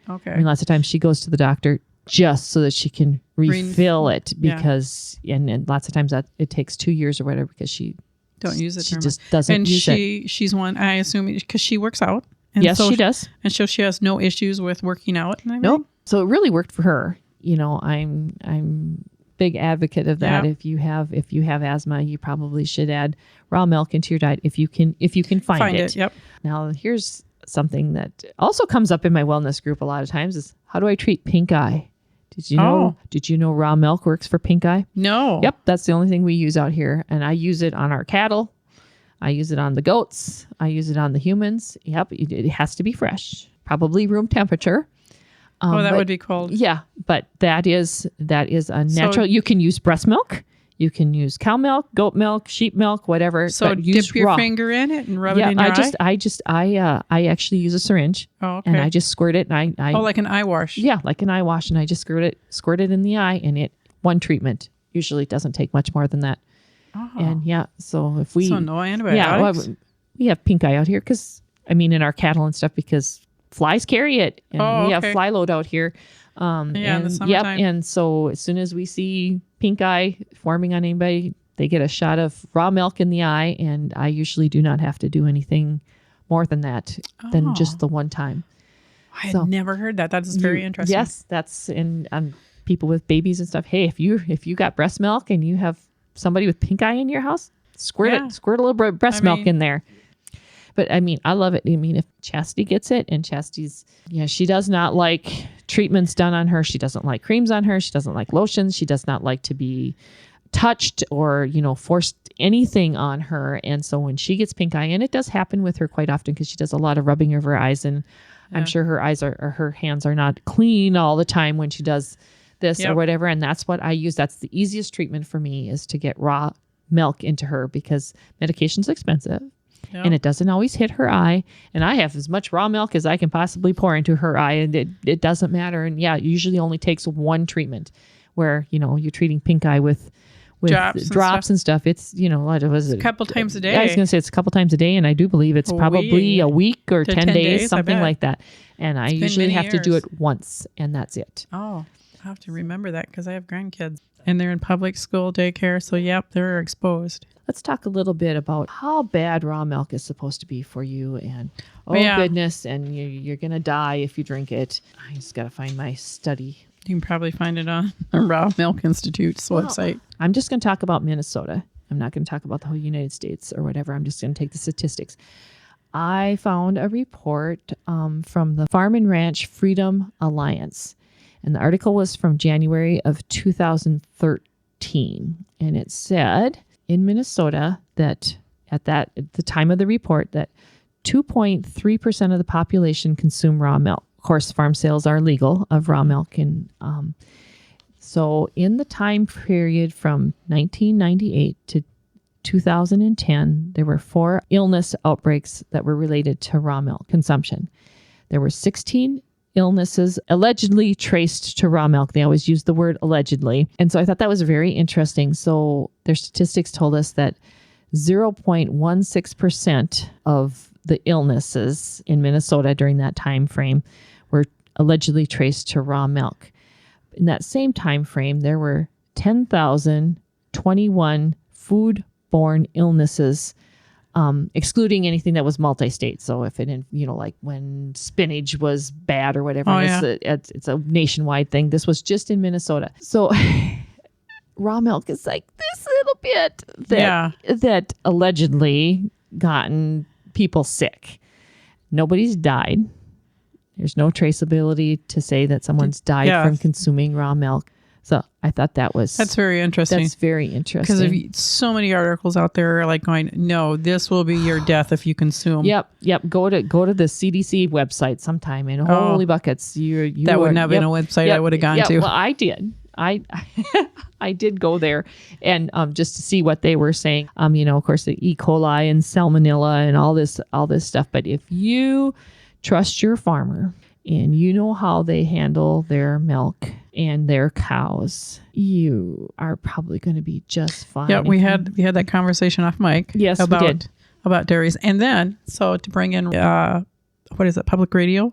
Okay. Lots of times she goes to the doctor just so that she can refill it because, and lots of times that it takes 2 years or whatever because she don't use it. She just doesn't use it. And she's one, I assume, because she works out. And yes, she does. And so she has no issues with working out. Nope. So it really worked for her. I'm big advocate of that. Yeah. If you have asthma, you probably should add raw milk into your diet if you can find it. Yep. Now here's something that also comes up in my wellness group a lot of times is how do I treat pink eye? Did you know raw milk works for pink eye? No. Yep. That's the only thing we use out here. And I use it on our cattle. I use it on the goats. I use it on the humans. Yep. It has to be fresh, probably room temperature. That would be cold. Yeah. But that is a natural. You can use breast milk. You can use cow milk, goat milk, sheep milk, whatever. So dip your finger in it and rub it in your eye? I actually use a syringe and I just squirt it. And I like an eye wash. Yeah, like an eye wash. And I just squirt it in the eye and one treatment. Usually it doesn't take much more than that. Oh. And so no antibiotics? Yeah, we have pink eye out here because, in our cattle and stuff because flies carry it. And we have okay. fly load out here. in the Yep. summertime. And so as soon as we see pink eye forming on anybody, they get a shot of raw milk in the eye. And I usually do not have to do anything more than that, than just the one time. I had never heard that. That's very interesting. Yes, that's in people with babies and stuff. Hey, if you got breast milk and you have somebody with pink eye in your house, squirt a little breast milk in there. But I mean, I love it. I mean, if Chastity gets it, and Chastity's, she does not like treatments done on her. She doesn't like creams on her. She doesn't like lotions. She does not like to be touched or, forced anything on her. And so when she gets pink eye, and it does happen with her quite often because she does a lot of rubbing of her eyes, and I'm sure her eyes or her hands are not clean all the time when she does this or whatever. And that's what I use. That's the easiest treatment for me, is to get raw milk into her, because medication's expensive. Yep. And it doesn't always hit her eye. And I have as much raw milk as I can possibly pour into her eye, and it doesn't matter. And it usually only takes one treatment where, you're treating pink eye with drops and stuff. It's, what was it? A couple times a day. I was going to say it's a couple times a day. And I do believe it's probably a week or 10 days, something like that. And I usually have to do it once, and that's it. Oh, I have to remember that because I have grandkids and they're in public school daycare. So they're exposed. Let's talk a little bit about how bad raw milk is supposed to be for you. And goodness, and you're going to die if you drink it. I just got to find my study. You can probably find it on the Raw Milk Institute's website. I'm just going to talk about Minnesota. I'm not going to talk about the whole United States or whatever. I'm just going to take the statistics. I found a report from the Farm and Ranch Freedom Alliance. And the article was from January of 2013. And it said in Minnesota that at the time of the report that 2.3% of the population consume raw milk. Of course, farm sales are legal of raw milk. And so in the time period from 1998 to 2010, there were 4 illness outbreaks that were related to raw milk consumption. There were 16 illnesses allegedly traced to raw milk. They always use the word allegedly. And so I thought that was very interesting. So their statistics told us that 0.16% of the illnesses in Minnesota during that time frame were allegedly traced to raw milk. In that same time frame, there were 10,021 food-borne illnesses, excluding anything that was multi-state. So if it, like when spinach was bad or whatever, it's a nationwide thing. This was just in Minnesota. So raw milk is like this little bit that allegedly gotten people sick. Nobody's died. There's no traceability to say that someone's died from consuming raw milk. So I thought that's very interesting. That's very interesting. Because so many articles out there are like going, no, this will be your death if you consume. Yep. Go to the CDC website sometime, and holy buckets, that wouldn't have been a website I would have gone to. Well, I did. I did go there and just to see what they were saying. Of course, the E. coli and salmonella and all this stuff. But if you trust your farmer and you know how they handle their milk and their cows, you are probably going to be just fine. Yeah, we had that conversation off mic. Yes, we did. About dairies. And then, so to bring in, public radio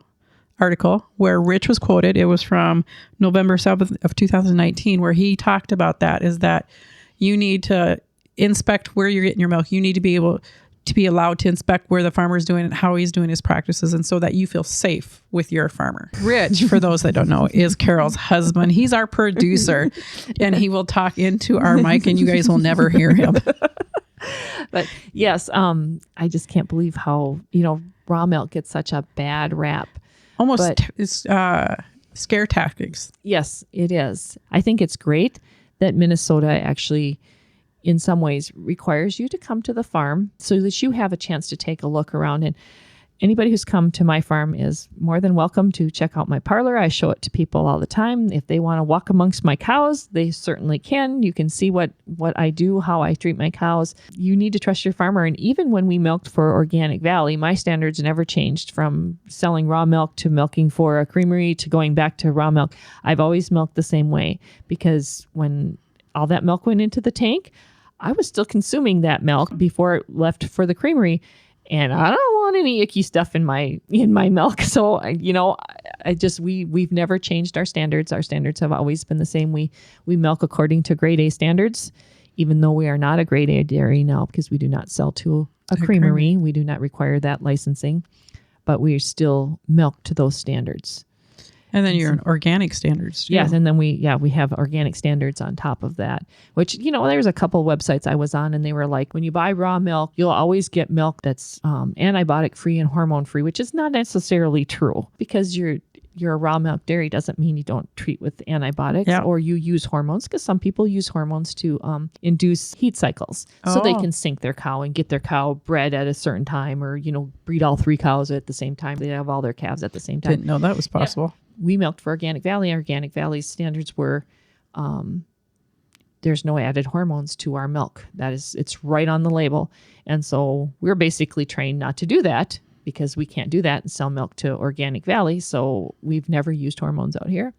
article where Rich was quoted, it was from November 7th of 2019, where he talked about that, is that you need to inspect where you're getting your milk. You need to be able to be allowed to inspect where the farmer is doing and how he's doing his practices, and so that you feel safe with your farmer. Rich, for those that don't know, is Carol's husband. He's our producer, and he will talk into our mic and you guys will never hear him. But yes, I just can't believe how, raw milk gets such a bad rap. Almost scare tactics. Yes, it is. I think it's great that Minnesota actually, in some ways, requires you to come to the farm so that you have a chance to take a look around. And anybody who's come to my farm is more than welcome to check out my parlor. I show it to people all the time. If they want to walk amongst my cows, they certainly can. You can see what I do, how I treat my cows. You need to trust your farmer. And even when we milked for Organic Valley, my standards never changed from selling raw milk to milking for a creamery to going back to raw milk. I've always milked the same way, because when all that milk went into the tank, I was still consuming that milk before it left for the creamery. and I don't want any icky stuff in my milk. So, we've never changed our standards. Our standards have always been the same. We milk according to grade A standards, even though we are not a grade A dairy now because we do not sell to a creamery. We do not require that licensing, but we still milk to those standards. And then you're in organic standards too. Yes, and then we have organic standards on top of that, which, there's a couple websites I was on and they were like, when you buy raw milk, you'll always get milk that's antibiotic free and hormone free, which is not necessarily true because you're a raw milk dairy doesn't mean you don't treat with antibiotics or you use hormones, because some people use hormones to induce heat cycles so they can sink their cow and get their cow bred at a certain time, or, breed all 3 cows at the same time. They have all their calves at the same time. Didn't know that was possible. Yeah. We milked for Organic Valley. Organic Valley's standards were there's no added hormones to our milk. It's right on the label. And so we're basically trained not to do that, because we can't do that and sell milk to Organic Valley. So we've never used hormones out here.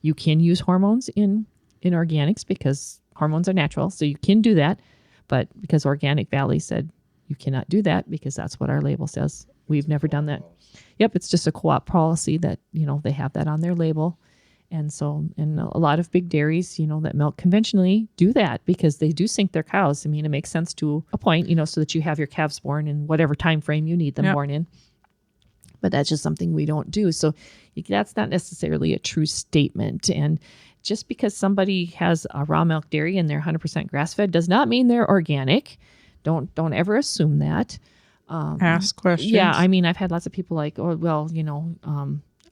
You can use hormones in organics because hormones are natural. So you can do that. But because Organic Valley said you cannot do that because that's what our label says, we've never done that. Yep, it's just a co-op policy that, they have that on their label. And so, and a lot of big dairies, that milk conventionally do that because they do sink their cows. I mean, it makes sense to a point, so that you have your calves born in whatever time frame you need them born in. But that's just something we don't do. So that's not necessarily a true statement. And just because somebody has a raw milk dairy and they're 100% grass-fed does not mean they're organic. Don't ever assume that. Ask questions. Yeah, I mean, I've had lots of people like, oh, well,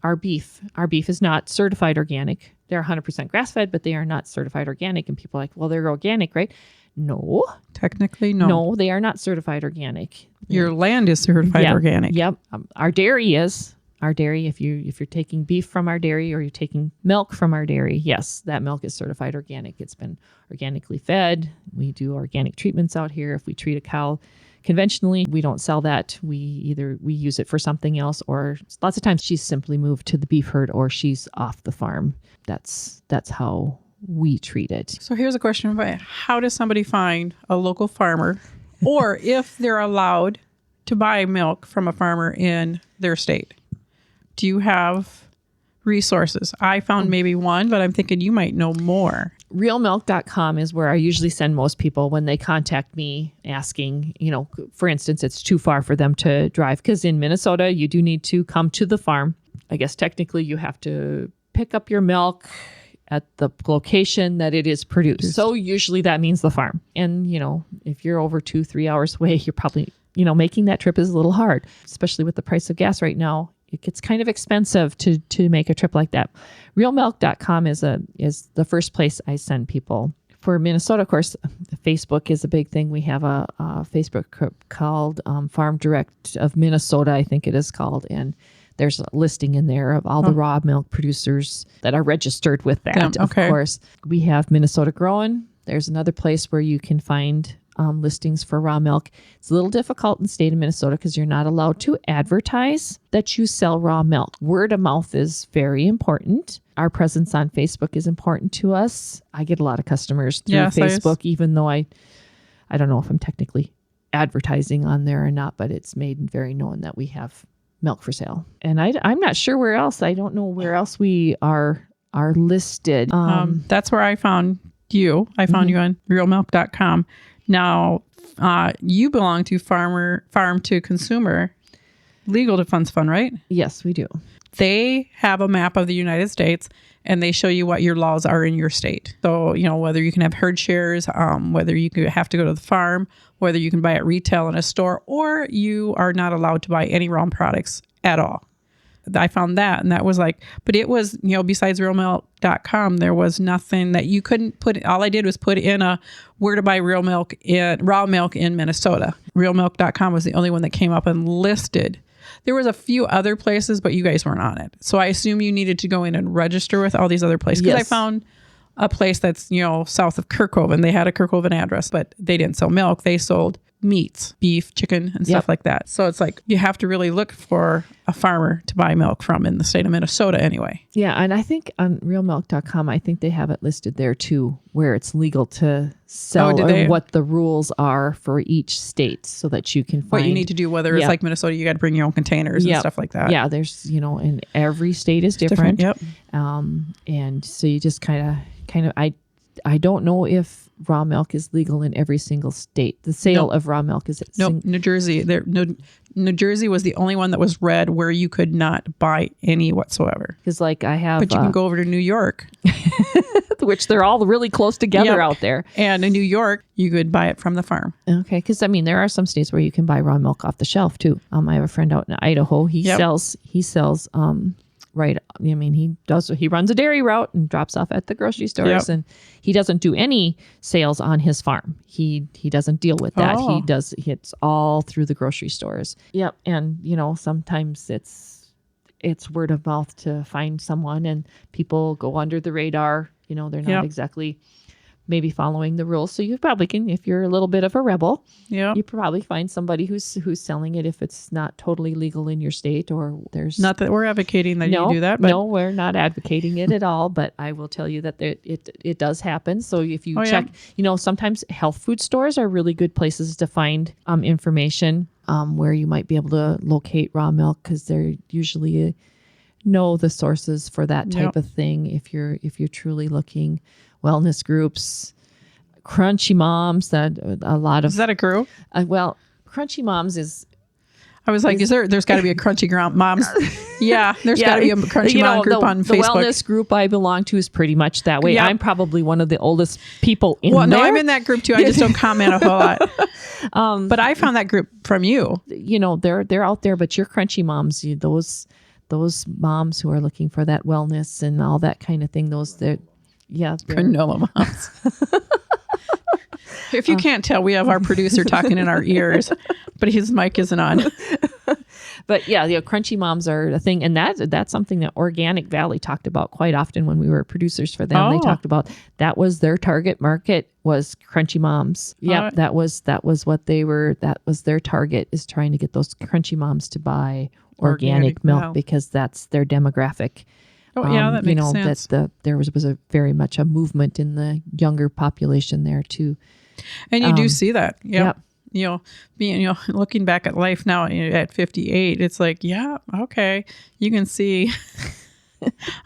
our beef is not certified organic. They're 100% grass-fed, but they are not certified organic. And people are like, well, they're organic, right? No. Technically, no. No, they are not certified organic. Your land is certified organic. Yep. Our dairy is. Our dairy, if you're taking beef from our dairy or you're taking milk from our dairy, yes, that milk is certified organic. It's been organically fed. We do organic treatments out here. If we treat a cow conventionally, we don't sell that. We use it for something else, or lots of times she's simply moved to the beef herd or she's off the farm. That's how we treat it. So here's a question about how does somebody find a local farmer, or if they're allowed to buy milk from a farmer in their state? Do you have resources? I found maybe one, but I'm thinking you might know more. Realmilk.com is where I usually send most people when they contact me asking, for instance, it's too far for them to drive, because in Minnesota, you do need to come to the farm. I guess technically you have to pick up your milk at the location that it is produced. So usually that means the farm. And, if you're over 2-3 hours away, you're probably, making that trip is a little hard, especially with the price of gas right now. It gets kind of expensive to make a trip like that. Realmilk.com is the first place I send people. For Minnesota, of course, Facebook is a big thing. We have a Facebook group called Farm Direct of Minnesota, I think it is called. And there's a listing in there of all the raw milk producers that are registered with that, of course. We have Minnesota Growing. There's another place where you can find listings for raw milk. It's a little difficult in the state of Minnesota because you're not allowed to advertise that you sell raw milk. Word of mouth is very important. Our presence on Facebook is important to us. I get a lot of customers through Facebook, even though I don't know if I'm technically advertising on there or not, but it's made very known that we have milk for sale. And I'm not sure where else. I don't know where else we are listed. That's where I found you. I found you on realmilk.com. Now, you belong to Farm to Consumer Legal Defense Fund, right? Yes, we do. They have a map of the United States and they show you what your laws are in your state. So, whether you can have herd shares, whether you have to go to the farm, whether you can buy at retail in a store, or you are not allowed to buy any raw products at all. I found that, and that was but it was, besides realmilk.com, there was nothing that you couldn't put. All I did was put in where to buy raw milk in Minnesota. Realmilk.com was the only one that came up and listed. There was a few other places, but you guys weren't on it. So I assume you needed to go in and register with all these other places. Because I found a place that's, south of Kirkhoven. They had a Kirkhoven address, but they didn't sell milk. They sold meats, beef, chicken, and stuff like that. So it's like you have to really look for a farmer to buy milk from in the state of Minnesota anyway. Yeah. And I think on realmilk.com, I think they have it listed there too, where it's legal to sell or what the rules are for each state so that you can find what you need to do, whether it's like Minnesota, you got to bring your own containers and stuff like that. Yeah. There's, and every state is different. Yep. And so you just kind of, I don't know if raw milk is legal in every single state. The sale of raw milk is New Jersey. New Jersey was the only one that was red where you could not buy any whatsoever. Because like I have, but you can go over to New York, which they're all really close together out there. And in New York, you could buy it from the farm. Okay, because there are some states where you can buy raw milk off the shelf too. I have a friend out in Idaho. He sells. Right. He runs a dairy route and drops off at the grocery stores, and he doesn't do any sales on his farm. He doesn't deal with that. It's all through the grocery stores. Yep. And, sometimes it's word of mouth to find someone, and people go under the radar. They're not exactly maybe following the rules. So you probably can, if you're a little bit of a rebel, you probably find somebody who's selling it if it's not totally legal in your state, or there's not that we're advocating that you do that. But no, we're not advocating it at all. But I will tell you that it does happen. So if you check, sometimes health food stores are really good places to find information where you might be able to locate raw milk, because they're usually know the sources for that type of thing. If you're truly looking. Wellness groups, Crunchy Moms, that a lot of... Is that a group? Well, Crunchy Moms is... I was like, there's got to be a Crunchy Moms. Yeah, there's got to be a Crunchy Mom group on Facebook. The wellness group I belong to is pretty much that way. Yep. I'm probably one of the oldest people in there. Well, no, I'm in that group too. I just don't comment a whole lot. But I found that group from you. They're out there, but your Crunchy Moms, those moms who are looking for that wellness and all that kind of thing, granola moms. If you can't tell, we have our producer talking in our ears, but his mic isn't on. But Crunchy Moms are a thing, and that's something that Organic Valley talked about quite often when we were producers for them. They talked about that was their target market was Crunchy Moms. Yep, that was what they were. That was their target, is trying to get those Crunchy Moms to buy organic milk because that's their demographic. Oh, that makes sense. There was a very much a movement in the younger population there too. And you do see that. Yep. Looking back at life now at 58, it's like, okay. You can see,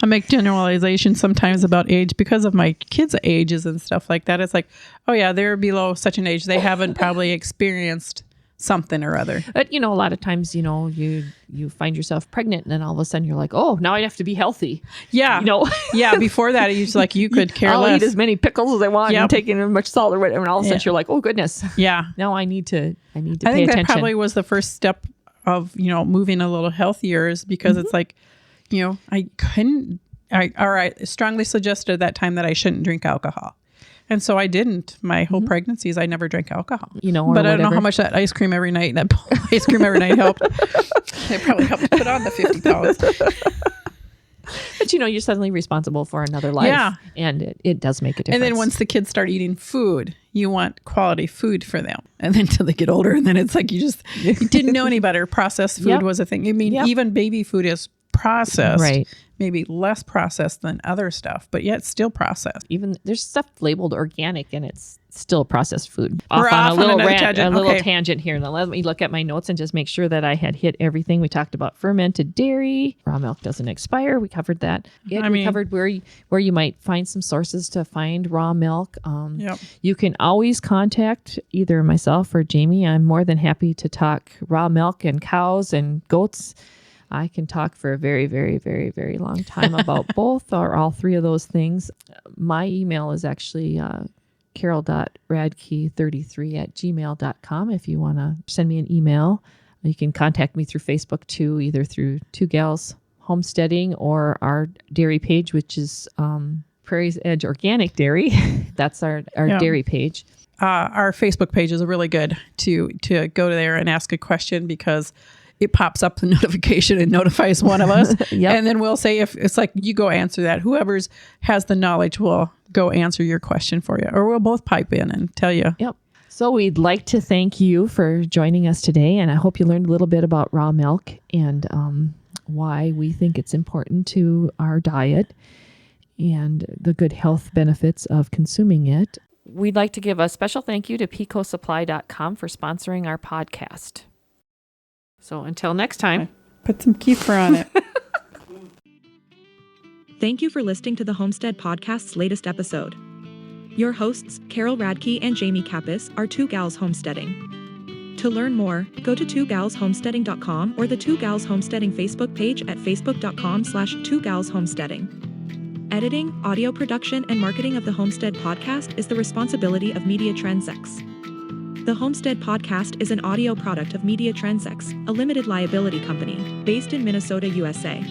I make generalizations sometimes about age because of my kids' ages and stuff like that. It's like, they're below such an age. They haven't probably experienced something or other. But a lot of times, you find yourself pregnant, and then all of a sudden you're like, oh, now I have to be healthy. Yeah. Before that, it's like you could care less. I'll eat as many pickles as I want and take in as much salt or whatever. And all of a sudden you're like, oh goodness. Yeah. Now I need to pay attention. I think that probably was the first step of, moving a little healthier, is because it's like, I strongly suggested at that time that I shouldn't drink alcohol. And so I didn't. My whole pregnancies, I never drank alcohol. But I don't know how much that ice cream every night helped. It probably helped put on the 50 pounds. But you're suddenly responsible for another life. Yeah. And it does make a difference. And then once the kids start eating food, you want quality food for them. And then until they get older, and then it's like you didn't know any better. Processed food was a thing. Even baby food is processed. Right. Maybe less processed than other stuff, but yet still processed. Even there's stuff labeled organic, and it's still processed food. We're off on a little tangent here. Now let me look at my notes and just make sure that I had hit everything. We talked about fermented dairy. Raw milk doesn't expire. We covered that. We covered where you might find some sources to find raw milk. You can always contact either myself or Jamie. I'm more than happy to talk raw milk and cows and goats. I can talk for a very, very, very, very long time about both or all three of those things. My email is actually carol.radke33@gmail.com. If you want to send me an email, you can contact me through Facebook too, either through Two Gals Homesteading or our dairy page, which is Prairie's Edge Organic Dairy. That's our dairy page. Our Facebook page is really good to go there and ask a question, because it pops up the notification and notifies one of us. And then we'll say, if it's like, you go answer that, whoever's has the knowledge will go answer your question for you, or we'll both pipe in and tell you. So we'd like to thank you for joining us today, and I hope you learned a little bit about raw milk and why we think it's important to our diet and the good health benefits of consuming it. We'd like to give a special thank you to PecoSupply.com for sponsoring our podcast. So until next time. Put some kefir on it. Thank you for listening to the Homestead Podcast's latest episode. Your hosts, Carol Radke and Jamie Kappas, are Two Gals Homesteading. To learn more, go to twogalshomesteading.com or the Two Gals Homesteading Facebook page at facebook.com/twogalshomesteading. Editing, audio production, and marketing of the Homestead Podcast is the responsibility of Media Trendsex. The Homestead Podcast is an audio product of Media Trendsex, a limited liability company, based in Minnesota, USA.